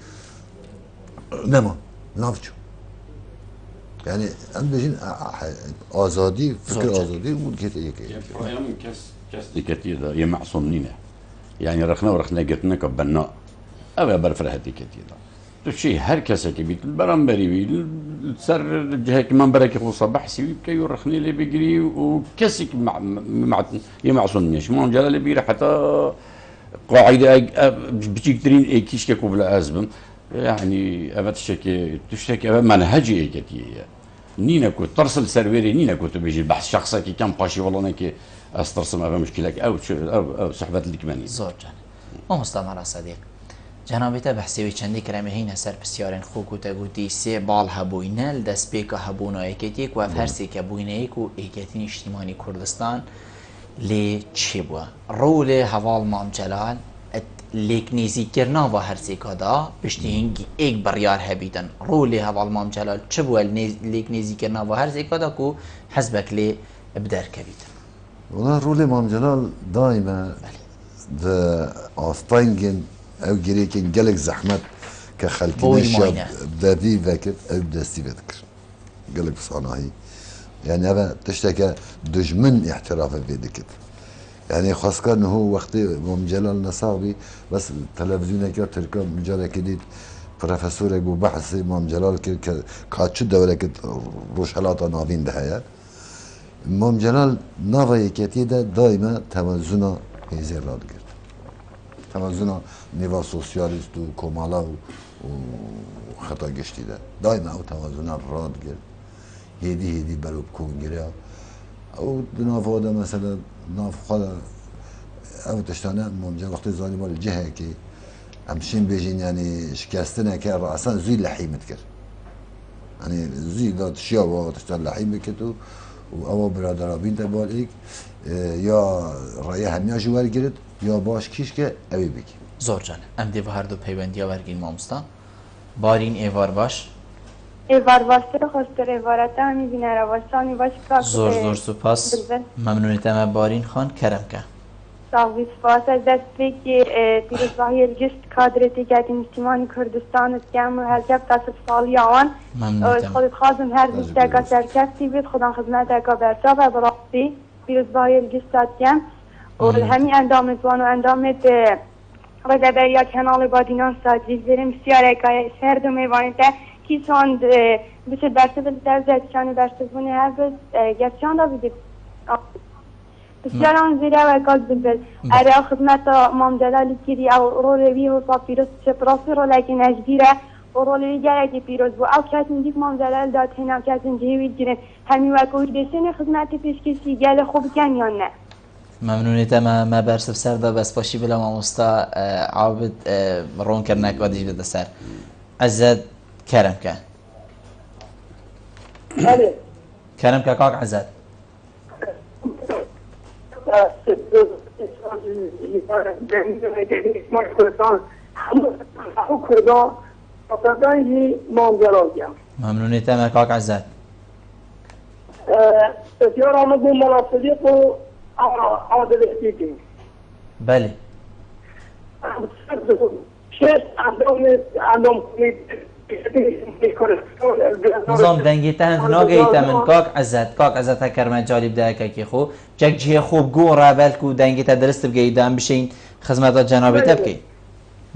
نما نافچو يعني أنا بيجين آزادي فكر آزادي والكيت يكي من كاس كتير يا معصومين يعني رخنا ورخنا قتنا كبناء أبى برفر هذه كتير شيء هر كسك بيت البرامبري بي سر جهك منبرك خصوصا بحسي بكي يرخني لي بيجري وكسك مع يمعصون مش مو جلال بيرا حتى قاعده بتيك ترين ايكيش كوب بلا ازبم يعني ابد تشتكي منهجي ايجاتي نينا كنت ترسل سيرفيري نينا كنت بيجي البحث شخصك كم باشي والله نكي استرسم ابا مشكلك او صحبه الكماني زور جان ما مستعمر صديق جنابته بحثی چندی کرمی هین سر بسیارن خوک و تگوتی سه بال هبوینل دست بیک هبونا ایکتیک و هر سی که بوینه ایک و ایکتین اجتماعی کردستان لی چی بوا رول حوال مام جلال لیک نیزی کرنا و هر سی کدا بشتی هنگی ایک بریار هبیدن رول حوال مام جلال چی بوا لیک نیزی کرنا و هر سی کدا کو حزبک لی بدر کبیدن والله رول مام جلال دائما د آستاینگن او گریکن گلک زحمت که خلکی نشاب دردی وکر او دستی بذکر گلک صانعی يعني هذا تشتكى دجمن احترافه في ذكر يعني خاصة انه هو وقت مام جلال نصابي بس التلفزيون كده تركب مجال كده بروفيسور ابو بحث مام جلال كاتشو دوله كده روشلاطه نافين دهيا مام جلال نافي كتيده دائما توازن هزيرات کرد توازن نیوا سوسیالیست و کمالا و خطا گشتی ده دائما او توازن راد کرد هیدی برو کنگره او نافاده مثلا ناف خدا او تشتانه ممجه وقتی زانی مال جهه که همشین بیجین یعنی شکسته نکر را اصلا زوی لحیمت کرد یعنی زوی داد شیا و تشتان لحیم بکت و او برادرابین تبال ایک یا رای همیا جوار گرد یا باش کیش که اوی بکی زور جان ام دیو هر دو پیوندیا ورگین مامستا بارین ایوار باش ایوار واسطه خواستر ایوارتا همی بینه رواشانی باش که زور سپاس ممنونیتم بارین خان کرم که ساوی سپاس از دست که پیروزباهی الجست کادرتی که اجتماعی کردستان کم و هرجب تصف سالی آوان خودت خواستم هر بیش دقیقه سرکستی بید خودم خدمت دقیقه برسا و براستی پیروزباهی الجست کم و همی اندامت وانو اندامت رجبریا کنال بادینان ساجی زیرم سیاره که شهر دو میوانیده کی ساند بشه درسته بلتر زدشان درسته بونه هر بس گرچان دا بیدید بسیار آن زیره و اکاز بلبل اره خدمت مام جلالی کری او روی و صا پیروز چپراسی رو لیکن اجدیره و روی گره که پیروز بو او کسی دیک مام جلال داد هنم کسی جهوید گیرن همی وکوی دشن خدمت پیش کسی گل خوب کن یا نه ممنونیتم ما برسف سر دا بس باشی بلا ماموستا عابد رون کرنک و دیج بده سر عزت کرم که کرم که کاک عزت ممنونیتم کاک عزت بسیار آمد بون ملاصدیق و عادل احتیجی بله شش اندام کنید نظام دنگی تهند ناگهی من کاک عزت کرمه جالب ده که خو جک جه خوب گو رابل کو دنگی تا درست بگی دام بشین خدمت جناب تبکی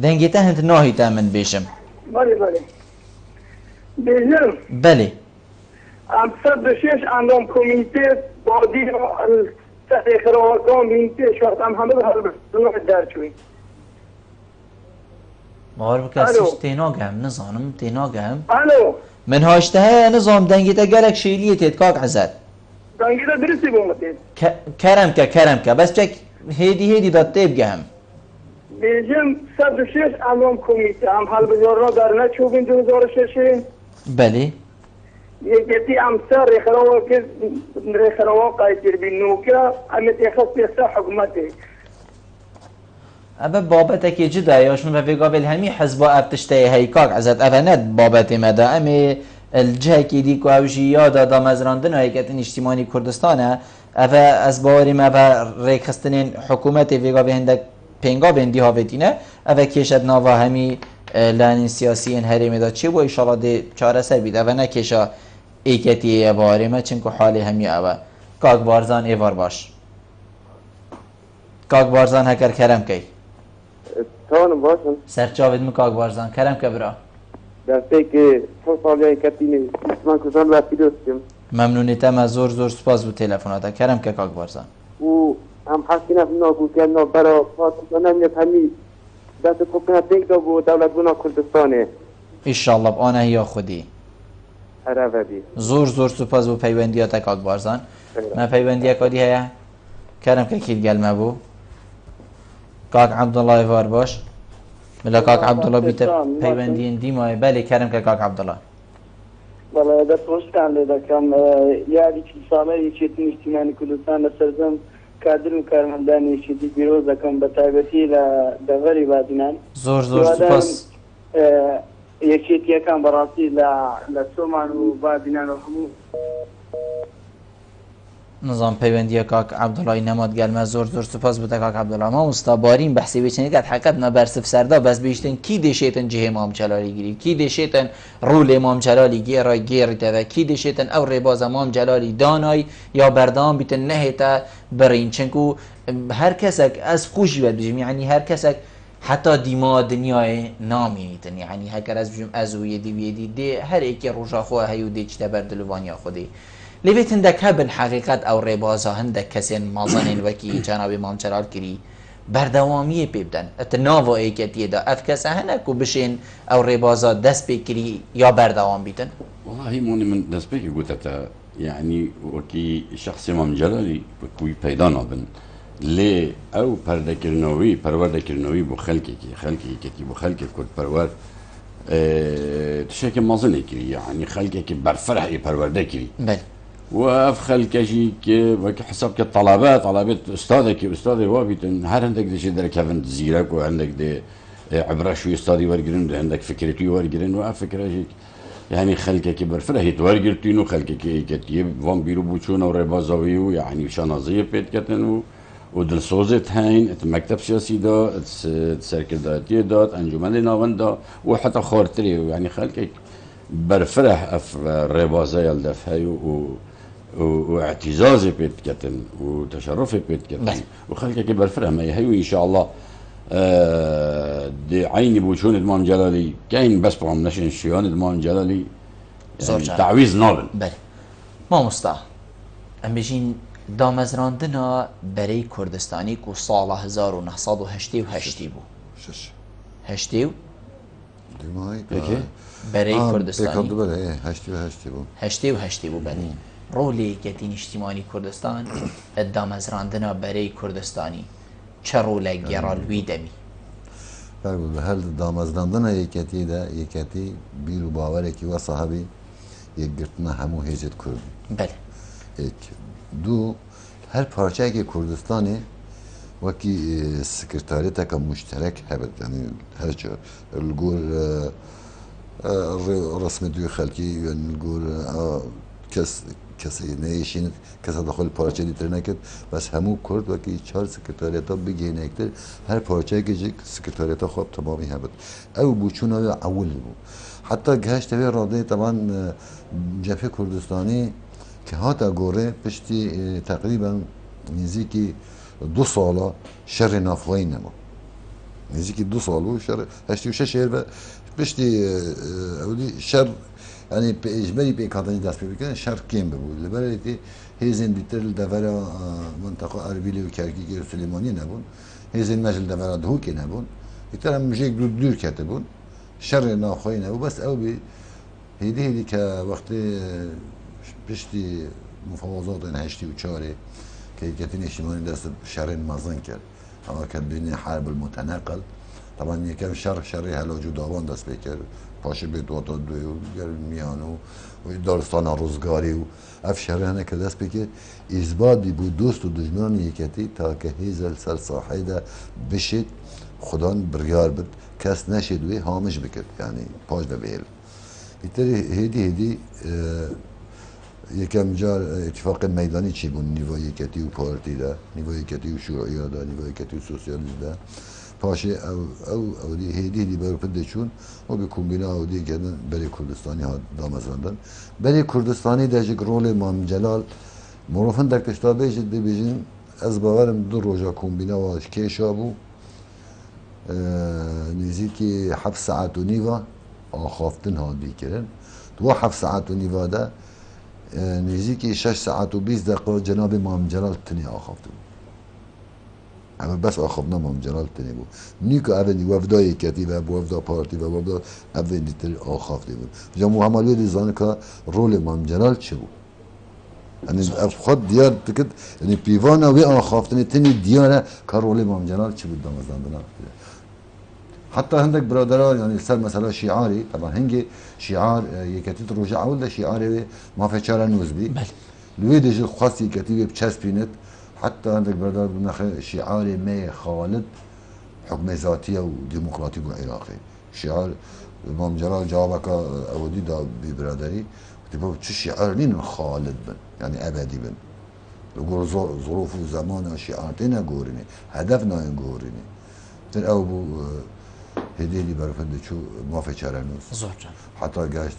دنگی تهند ناهی من بیشم بله بیشم بله ام 106 اندام کمیته بادی اخراجان بینته شاید هم همه به درچوی مار بکسیش تیناگم نظانم تیناگم الو من هاشته نظام دنگی تا گلک شیلیتید کاک عزت دنگی تا درستی بومتید کرم که بس چک هیدی داد تیب گهم بیجم 106 اندام کمیته هم حال بزارنا در نچوبین 2006 بله يجي امثال رخراوه قايتر بالنوكا امت يخص حكومتي ابا بابتك جدا ياشون في قبل همي حزب ابتشتي هيكاك عزت افنت بابت مدى امي الجهه كي ديكو اوجي يادا دا مزراندن هيكتن اجتماعي كردستان افا اسباري ما ريخستنين حكومتي في قبل هندك پنگا بندی ها بدینه افا کشد ناوا همي لانین سیاسیین هرمی دا چی بو ایشالا ده چاره سر بیده و نکشا ایکتی ایواری ما چنکو حالی همی اوه کاک بارزان ایوار باش کاک بارزان هکر کرم کی تانم باشم سر چاوید می کاک بارزان کرم که برا دەستێک ساڵیای کەتینێ ئیسمان کوردستان بە پیرۆز بکەم مەمنونیتەمە زۆر سوپاس بۆ تەلەفۆناتە کەرەم کە کاک بارزان و ئەم حەسینە ناگوکردنەوە بەرەوە پاتوانە هەمی دەست خۆکردنە پێکدا بۆ دەوڵەتبوونا کوردستانێ ئیشاڵڵە ئانەهیا خودی هەرەڤەبی زۆر سوپاس بۆ پەیوەندیاتە کاک بارزان مە پەیوەندیەکەدی هەیە کەرم کە کیت گەلمە بوو کاک عەبدوڵڵای ڤار باش لە کاک عەبدوڵڵا بیتە پەیوەندیین دیمایە بەلێ کەرم کە کاک عەبدوڵڵا بەڵێ دەستخۆشتان لێ دەکەم یادێکی ساڵە یەکێتی نیشتیمانی کوردستان لە سەرجەم کادر و کارمەندانی یەکێتی پیرۆز دەکەم بە تایبەتی لە دەڤەری بادینان زۆر سوپاس یەکێتیەکان بەڕاستی لە سۆمان و بادینان و هەموو نظام پەیوەندیە کاک عەبدوڵڵای نەمات گەلمە زۆر سوپاس بۆ کاک عەبدوڵڵا مامۆستا بارین بەحسی بێچێنێکات حەقەت مە بەرسف سەردا بەس بیشتن کی دێشێتن جهێ مام جەلالی گیری کی دێشێتن ڕوولێ مام جەلالی گێڕای گێڕیتەوە کی دێشێتن ئەو ڕێبازە مام جەلالی دانای یا بەردەوام بیتن نەهێتە بڕین چونکو هەر کەسێک ئەس خوشی وە بژیم یعنی هەر کەسێک حتا دیما دنیای نامێنیتن یعنی هەکەر ئەس بژم ئەز و یەدی دێ هەرێکی ڕۆژاخۆ هەیە و دێچتە بەردلوانیا خودی لێوێت هەندێک هەبن حەقیقەت ئەو ڕێبازە هەندێک کەسێن مازنێن وەکی جاناوی مام جەلال کردی بەردەوامیە پێ بدەن ئەتە ناوە ئەیکەتیەدا ئەف کەسە هەنێک و بشێن ئەو ڕێبازە دەست پێ کردی یا بەردەوام بیتن والله مونی من دەست پێکی گوتەتە یعنی وەکی شخصی مام جەلالی وەکوی پەیدا نابن لێ ئەو پەروەردەکردنەوەی بۆ خەڵکێکی بۆ خەڵکی کورد پەروەر تشتێکی مەزنێ کردی یعنی خەڵکێکی بەرفەرحی پەروەردە کردی وەف خەڵکەشی وەکی حساب کە طلبات ئوستادێکی وابیتن هەر هەندێک دەچێت دەرەکەون زیرەک و هەندێک دێ عبرەشوی ئوستادی وەرگرن هەندێک فکرێتی وەرگرن و ئەف فکرەژێک یعنی خەڵکێکی بەرفرەهیت وەرگرتین و خەڵکێکی کەتیە وام بیر و بچوونە و ڕێبازەوی و یعنی شانازەیە پێتکەتن و دڵسۆزت هەین مەکتەب سیاسیدا سەرکردایەتیە داد ئەنجومەنی ناوەندا و حتا خۆرترێ و یعنی خەڵکێک بەرفرە ئەف ڕێبازەیە دەف هەیە و اعتزازی پێت بکەن و تەشەڕفی پێت بکەن و خەڵکێکی بەرفرە هەمەیە هەیە و ئینشاءڵڵا عینی بوچوونت مام جەلالی کەین بەس بڵام نەشێن شیوانت مام جەلالی تعویز نابن مامۆستا ئەم بێژین دامەزراندنە بەرەی کوردستانی و ساڵە 1970 بوو هەشتی و بەرەی کوردستانی هەشتی بوو بەنی ڕۆلی یەکێتی نیشتیمانی کوردستان دامەزراندنە بەرەی کوردستانی چه ڕۆلێک گێڕالوی دەمی هەر دامەزراندنە یەکێتیدا یەکەتی بیر و باوەرێکی وە ساحەبی یەکگرتنە هەموو هێزت کورد دوو هەر پارچەیەکی کوردستانی وەکی سکرتارێتەکە مشتەرەک هەبێت هەرچە لەگۆر ڕسمی دوی خەڵکی لەگۆر کەسی نەیشین کەسە دەخۆل پارچە دیتر نەکرد بەس هەموو کورد وەکی چهار سکرتارێتە بگەینەکتر هەر پارچەیەکی سکرتارێتە خۆب تەمامی هەبێت ئەو بووچوونەوە ئەول بوو حتا گەهشتەوێ ڕادەی تەمان جەبهەی کوردستانی کە هاتە گۆڕێ پشتی تقریبا نزیکی 2 ساڵە شەڕی نافڵەی نەبوو نزیکی 2 ساڵ و 86 هێر بە پشتی ئەولی شەڕ ینی ئیژمەری پێکهاتنی دەست پێ بکەن شەڕ کێم ببوو لەبەرێتی هێزن دیتر دەڤەرە منتەقە ئەربیلی و کەرکیگەر و سلێمانی نەبوون هێزن مەژل دەڤەرە دهوکێ نەبوون دیتر هەم مژێک دوور کەتە بوون شەڕی ناخۆی نەبوو بەس ئەو بێ هێدی کە وەختی پشتی مفاوضاتên 84 کە یەکێتی نیشتیمانی دەست شەڕێن مەزن کرد ئەوە کە بینی حرب المتەنەقل طبعا یەکەم شەڕی هەلاج و داوان دەست پێ کرد پاشە بێت واتە دوێ و گەرمیان و دارستانە ڕزگاری و ئەف شەڕی هەنە کە دەست پێ کرد ئیزبادی بوو دۆست و دژمنانی یەکەتی تاکە هێزە سەر ساحەیدا بشێت خودان بڕیار بێت کەس نەشێت وێ هامش بکرد یعنی پاش دەبێل ئیتر هێدی یەکەم جار اتفاقی مەیدانی چی بوون نیڤای یەکەتی و پارتیدا نیڤای یەکەتی و شوڕەیەدا نیڤای یەکەتی و سۆسیالیستدا پاشێ ئەودی هێدی بەرپت دەچوون و بە کومبینا ئەودیکردن بەری کوردستانی هات دامەزراندن بەری کوردستانی دەژێک ڕۆڵی مام جەلال مرۆڤن دەکەشتا بێژت ببێژین ئەس باوەرم 2 ڕۆژە کومبینەوە کێشا بوو نزیکی 7 ساعت و نیڤە آخافتن هادی کردن دو 7 ساعت و نیواده نزدیکی 6 ساعت و 20 دقیقه جناب امام جلال تنی آخافتن اما بس آخافتنا امام جلال تنی بود نیکو اولین وفدای کتیبه و وفدا پارتی و وفدا اولین تنی آخافته بود جمعو همالیو دیزانه که رول امام جلال چه بود یعنی خود دیار تکد یعنی پیوانا و آخافتنی تنی دیاره که رول امام جلال چه بود دامزدان بنا حتى عندك برادران يعني صار مثلا شعاري طبعا هنجي شعار يكتيت رجع ولا شعاري ما في شارع نوزبي الويد يجي خاص يكتيب بتشاسبينت حتى عندك برادر بنخ شعاري مي خالد حكم ذاتيه وديمقراطي وعراقي شعار امام جلال جوابك اودي دا ببرادري تبغى شو شعار لين خالد بن يعني ابدي بن يقول ظروف وزمان شعارتنا غوريني هدفنا غوريني تن ابو هدیلی برای فنده چو موافق چرنوس زوجة حتی گشت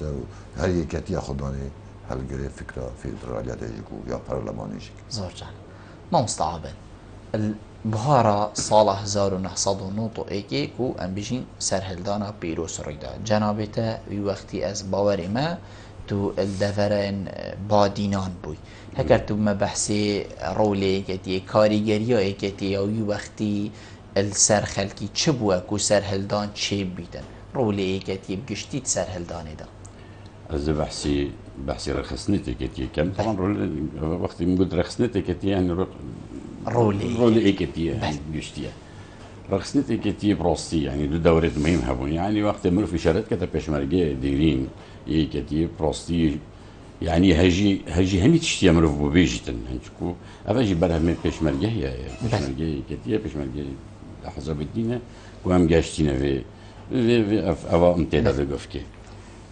هر یکتی خودانی هل گره فکر فدرالیت ایجکو یا پارلمانیش زوجة ما مستعابن بهارا سال 1991 کو ام بيجين سرهلدانا بيروس ريدا جنابته وی وقتی از باور ما تو الدفرن بادینان بوی هکر تو ما بحثی رولی کتی کاریگری کتی او وقتی السر خلقی چه بوه کو سرهلدان چه بیدن رولی کتی بگشتید سرهلدانه دا از بحثي رخصنتي كتي كم طبعا وقت نقول رخصنتي كتي يعني رولي كتي جشتيه رخصنتي كتي بروستي يعني دو دورة مهم هبون يعني وقت مرو في شرط كتب بشمرجة ديرين كتي بروستي يعني هجي همي تشتي مرو ببيجتن هنشكو أفاجي برا من بشمرجة هي بشمرجة كتي بشمرجة حسب الدين وهم جاشتينا في أفا امتداد الجفكة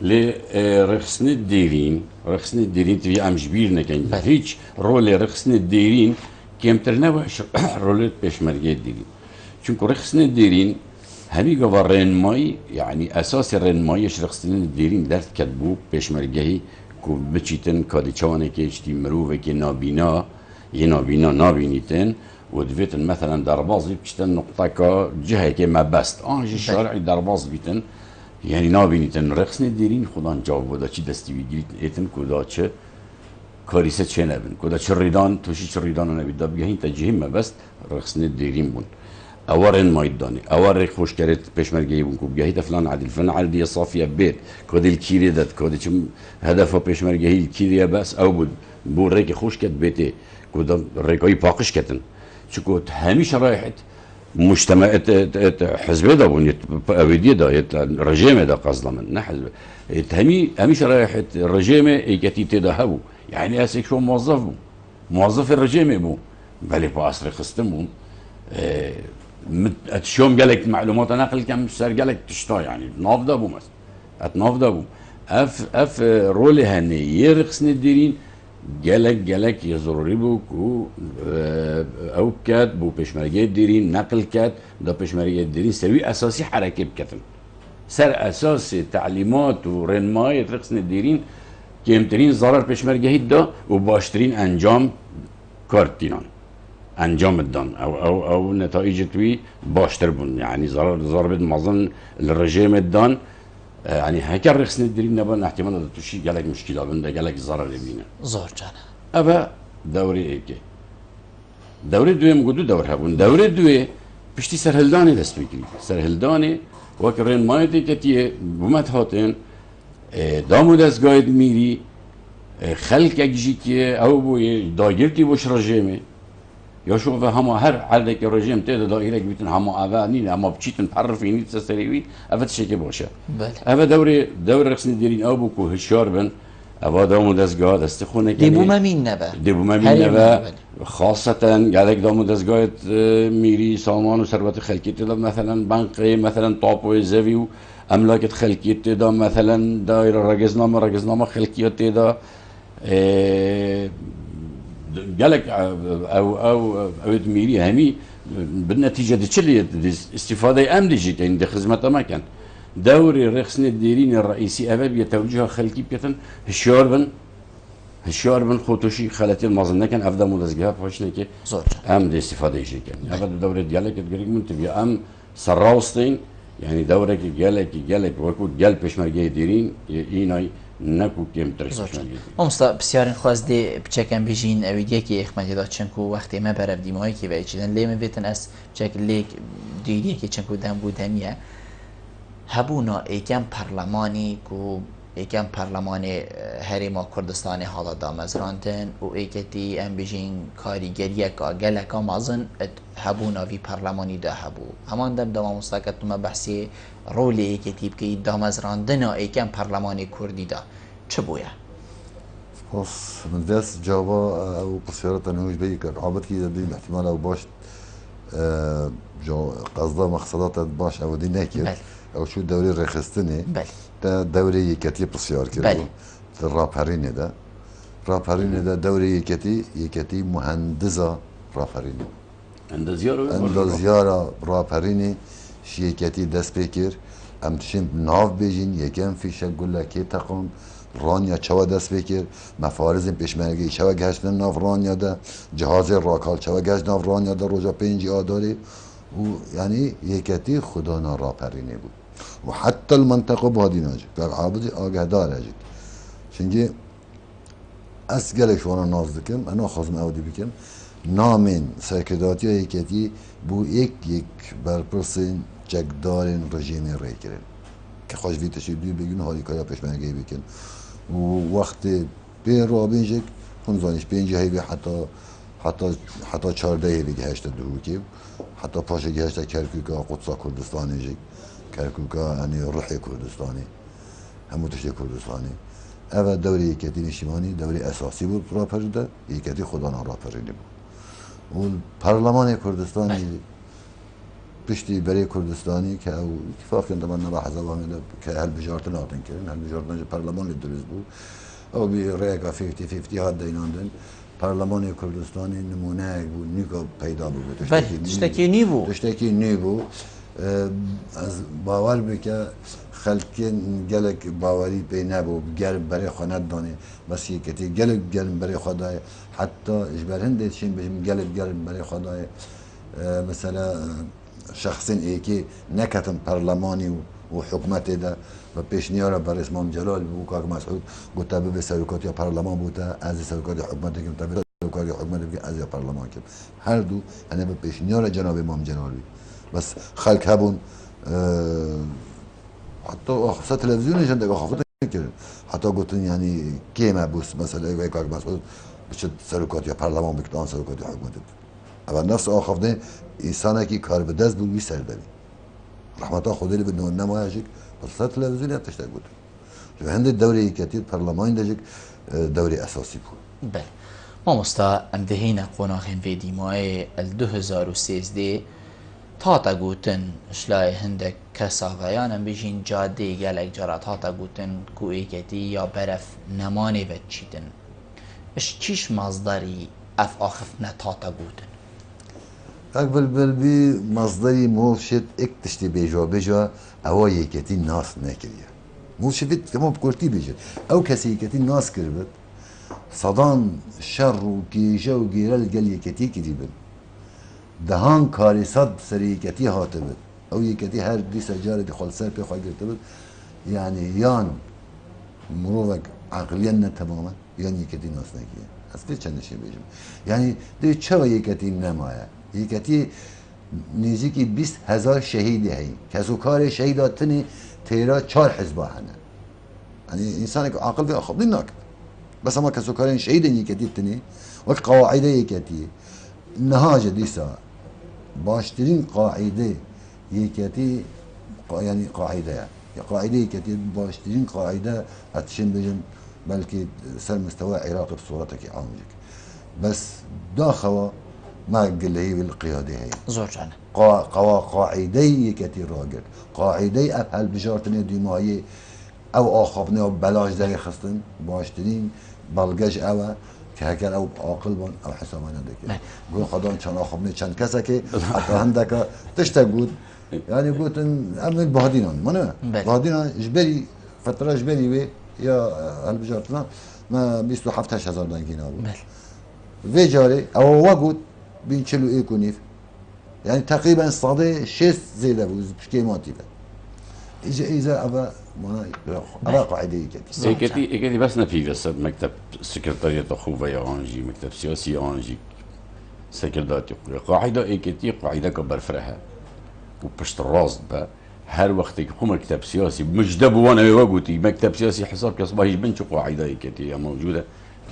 لرخصنة الديرين تبي عم جبيرنا كان هيج رول رخصنة الديرين كم ترنوا رولت بشمرجة الديرين چونكو رخصنة الديرين همي قوارين ماي يعني أساس الرين ماي رخصنة الديرين درت كتبو بشمرجة كو بتشيتن كادي چوانه كيشتي مروفه كي نابينا ينابينا نابينيتن ودفيتن مثلا درباز بتشتن نقطة كا جهة كي ما بست جي شارعي درباز بيتن يعني نابينيتن رخصنة الديرين خدان جواب ودا چي دستي بيجيت ايتن كودا چه كاريسة چه نبن كودا چه ريدان توشي چه ريدان نبيدا بيهين تجيه ما بست رخصنة الديرين بون اورن مايداني اور خوش كرت بيشمرجي بون كو بيهيت فلان عدل فلان عدل صافيه بيت كود الكيري دات كود چم هدف بيشمرجي الكيري بس او بود بو ريك خوش كت بيتي كود ريكاي باقش كتن شكو هميش رايحت مجتمع حزب دا بون ابدي دا رجيمه دا قصدا من نحزب هميش رايحت الرجيمه ايكتي تدهبو يعني اسك شو موظف الرجيمه بو بل باصر خستمون اتشوم قالك معلومات نقل كم سر قالك تشتا يعني نافدا بو مثلا اتنافدا بو اف رولي هني يرخصني الديرين قالك يا ضروري بو كو او كات بو بشمرجه الديرين نقل كات دا بشمرجه الديرين سوي اساسي حركه بكتن سر اساس تعليمات ورن ماي رخصني الديرين كيمترين ضرر بشمرجه دا وباشترين انجام كارتينان انجام الدان او نتائج توي باشتر بون يعني ضربت معظم الرجيم الدان يعني هكا رخصني الدرين نبان احتمال توشي قالك مشكله بنده قالك ضرر بينا زور جانا ابا دوري ايكي دوري دوي مقدو دور هبون دوري دوي بشتي سرهلداني دست بكري سرهلداني وكرين مايتي كتيه بومت هاتين دامو دست قايد ميري خلق اجيكي او بو دايرتي بوش رجيمي یا شو و همه هر عدد که رژیم تیده دایره که بیتن همه اول نینه اما بچیتن حرفی نیت سریوی اول چه باشه اول دور رخصنی دیرین او بو که هشیار بن اول دامو دستگاه دست خونه کنی دیبو ممین نبه خاصتا گلک دامو دستگاه میری سامان و ثروت خلقی تیده مثلا بنقی مثلا طاپو زوی و املاکت خلقی تیده مثلا دایره رگزنامه خلقی تیده قالك او ميري همي بالنتيجه دي تشلي استفاده امن جيت عند خدمه ما كان دوري رخصني الديرين الرئيسي امام يتوجه خلقي بيتن هشيار بن خوتوشي خالتي المظنه كان افضل مدزجها فاشنكي ام دي استفاده جي كان افضل دوري ديالك تقريبا منتبه ام سراوستين يعني دورك جالك وكو جال پشمرگی دیرین اینای نکو کم ترس پشمرگی. مامستا بسیارین خواست دی بچکم بیشین اویدیه که اخمدی داد چنکو وقتی ما برف دیمایی که وای چیدن لیم ویتن از بچک لیک دیدیه که چنکو دم بودنیه هبونا ایکم پارلمانی کو ایکم پارلمان هریما کردستان حالا دامزراندن و ایکتی ام بیشین کاریگریه که گلکا مازن هبونا وی پارلمانی ده هبو همان دم دوام مستقط ما بحثی رولی ایکتی بکی دامزراندن ایکم پارلمان کردی ده چه بویا؟ بس من دست جوابا او بسيارة نوش بيكر عابد كي دبي احتمال او باش جو قصدا مقصدات باش او دي نكر او شو الدوري رخصتني ده دوري يكتي بسيار كده الرابرين ده رابرين ده دوري يكتي مهندسة رابرين اندزيارة رابرين شيكتي دست بكر ام تشم ناف بيجين يكم في شغل لك تقوم رانیا چوا دست بکر مفارز پشمرگی چوا گشت ناف رانیا ده جهاز راکال چوا گشت ناف رانیا ده روزا پنجی آداری و یعنی یکتی خدا نارا پرینه بود و حتی المنطقه بادی ناجد در عابدی آگه داره جد چنگه از گلک شوانا ناز دکم انا خواستم اودی بکم نامین سرکرداتی یکتی بو یک برپرسین جگدارین رژیمی ری کرن که خوش وی تشیدی بگین حالی کارا پشمرگی بکن و وقت به رابینجک خونزانش پنجی هی حتی 14 هی بگه هشت دو که حتی پاشه گه هشت کرکوکا قدسا کردستانی جک کرکوکا یعنی روحی کردستانی همو تشتی کردستانی اول دوری یکتی نشیمانی دوری اساسی بود را پرده یکتی خدا را پرده بود و پارلمان کردستانی پشتی برای کردستانی که او اتفاق کنده من نبا حضاب آمده که هل بجارت ناتن کردن هل بجارت نجا پارلمان درست بود او بی ریکا 50-50 هاد دیناندن پارلمان کردستانی نمونه بود نیکا پیدا بود تشتکی نی بود تشتکی نی بود از باور بکه خلکین گلک باوری پی نبود گرم برای خواند دانه بس یکتی گلک گرم برای خدای حتی اجبر هنده چین بجم گلک گرم برای خدای مثلا شخصین ایکی نکتن پارلمانی و حکومت ده و پیشنیار بر اسمام جلال بو کاک مسعود گفته به سرکاتی پارلمان بوده از سرکاتی حکومت کم تا به سرکاتی حکومت بگه از پارلمان کم هر دو یعنی به پیشنیار جناب امام جلالی بس خلق هبون حتی آخصا تلویزیونش هم دیگه خافت نکرد حتی گفتن یعنی کیمه بوس مثلا یک کاک مسعود بچه سرکاتی پارلمان بکتان سرکاتی حکومت اول نفس آخفته انسانی که کار به دست بود سردبی رحمت الله خدایی به نون نمایشی بس تلویزیونی هم تشتاق بود جو هنده دوره کتیر پارلمان داشت دوره اساسی بود بله ما مستا ام دهینا قناخین في دیمای ال 2013 تا گوتن شلای هنده کساویان ام بیشین جاده گلک جرات تا گوتن کوی کتی یا برف نمانه و چیدن اش چیش مصدری اف آخفنا تا گوتن اقبل بی مصدری موشد اکتشتی بیجا او یکتی ناس نکریه موشد تمام بکرتی بیجا او کسی یکتی ناس کرد صدام شر و کیشه و گیرل گل یکتی کریبن دهان کاری صد سر یکتی هاته بود او یکتی هر دی سجاره دی خالصر پی خواه گرته بود یعنی یان مروفک عقلیان تماما یان یکتی ناس نکریه از پی چندشی بیجم یعنی دی چه یکتی نمایه یکتی نزدیکی 20,000 شهیدی هی کسو کار شهیداتنی تیرا 4 حزبه هنه یعنی انسان که عقل به خبری نکرد بس اما کسو کار شهید یکتی تنی وقت قواعد یکتی نهاج دیسا باشترین قاعده یکتی یعنی قاعده یکتی باشترین قاعده اتشن بجن بلکه سر مستوى عراق بصورتك عامجك بس داخوا ما قل هي بالقياده هي زوجنا قاعده يكتي راجل قاعده افعل بجارتني ديمايه او اخافني او بلاش داري خستن باشترين بلگش او که هکر او عاقل بان او حسابانه دکه گون خدان چند آخافني چند کسا که حتی هندکا تشتا بود يعني قلت امن بهادينان منو بهادينان اجبري فتره اجبري بي يا هل بجارتنا ما 27,000 دنگينا بود في جاري او وقت بين 41 يعني تقريبا صادي 6 زيده بود بشكيماتي إذا أبا أنا قاعدة إيكتي بس نفي بس مكتب سكرتارية خوفة يا أنجي مكتب سياسي أنجي سكرتارية قاعدة إيكتي قاعدة كبر فرها وبشت الراس بقى هر وقت هو مكتب سياسي مجدب وانا وقتي مكتب سياسي حساب كصباح بنش قاعدة إيكتي موجودة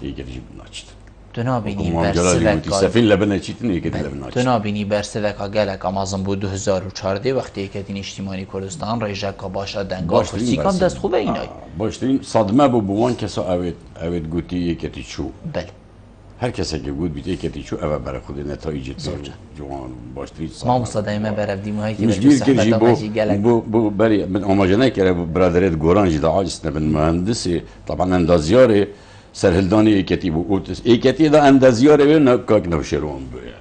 إيكتي جبناچت تنابینی برسوک سفین لبنه چیتن ایکتی لبنه تنابینی برسوک گلک آمازون بود 2014 وقتی که دین اجتماعی کردستان رایجا کاباشا دنگا فرسی کام دست خوبه اینای باشترین صدمه بوان کسا اوید گوتی ایکتی چو بله هر کسی که گوت بیت ایکتی چو اوه برای خود نتایج جوان باشترین ما مصادمه برفدیم هایی که مشبیر کرجی بو بری من آماجنه که برادرت گورانجی دا عاجز نبن مهندسی طبعا اندازیاره سرهلداني إيكتي بوقوتس إيكتي دا أندازيار بينا كاك نوشرون بيا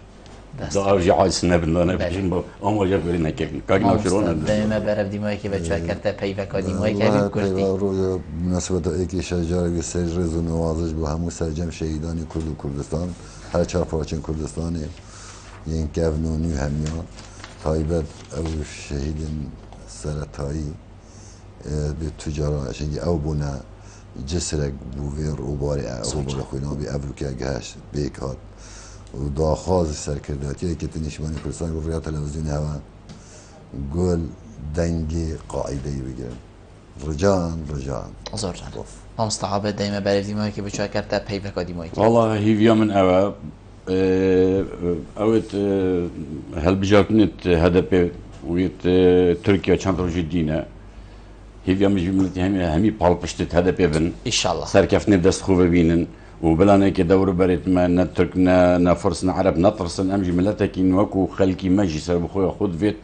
دا أرجع على سنة بنا بيجين بو أم وجر بينا كاك نوشرون دائما بعرف ديماي كي بتشوف كرتا بيفك ديماي كي بكرتي روز مناسبة إيكي شجار سر رزو نوازج بو همو سرجم شهيداني كردستان هر چهار پارچن كردستاني ين كافنوني هميا تايبت أو شهيدين سرطاي بتجارة شيء أو بنا جسرك بوفير وباري أو بخوينا بأفريقيا جهاش بيكات ودا خاز السركرداتي كي تنشماني كردستان بفريا تلفزيون هوا قول دنجي قاعدة بيجرن رجاء زور جان ما مستعبة دايما بعرف ديماي كي بتشوف كرتا بيفك ديماي والله هي من أوا أوت هل بجاكنت هدف ويت تركيا شامبيون جدينا هيفيا مش بملتي همي بالبشتت هذا بيفن ان شاء الله سركفني دست خوفه بينن وبلانا كي دور بريت ما نترك نا فرس عرب نطرسن ام جملتك وكو خلكي ماجي سر بخويا خود فيت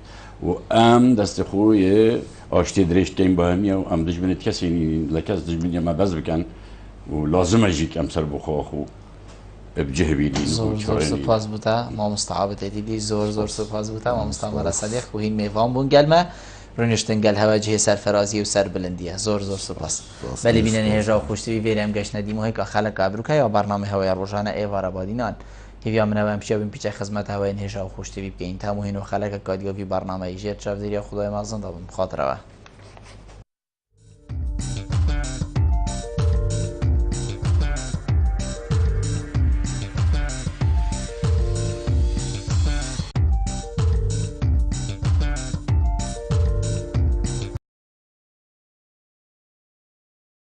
وام دست خويا اشتي دريش كاين بهميه وام دج بنت كسيني لكاس دج بنت ما بز كان ولازم اجيك ام سر بخو اخو بجهبي لي زور سپاس بوده ما مستعابت دیدی زور سپاس بوده ما مستعمر صدیق و این میوان بون گلمه رونشتن گل هوا جه سرفرازی و سر بلندیه زور سپاس ولی بینن هجا خوشتی ویرم گشت ندیم هایی که خلق ابروکه یا برنامه هوای روزانه ایوار بادینان هیویا من هم شب این پیچ خدمت هوای هجا خوشتی بی که این تموهین و خلق کادیو برنامه ایجاد شب زیرا خدای مازن دادم خاطره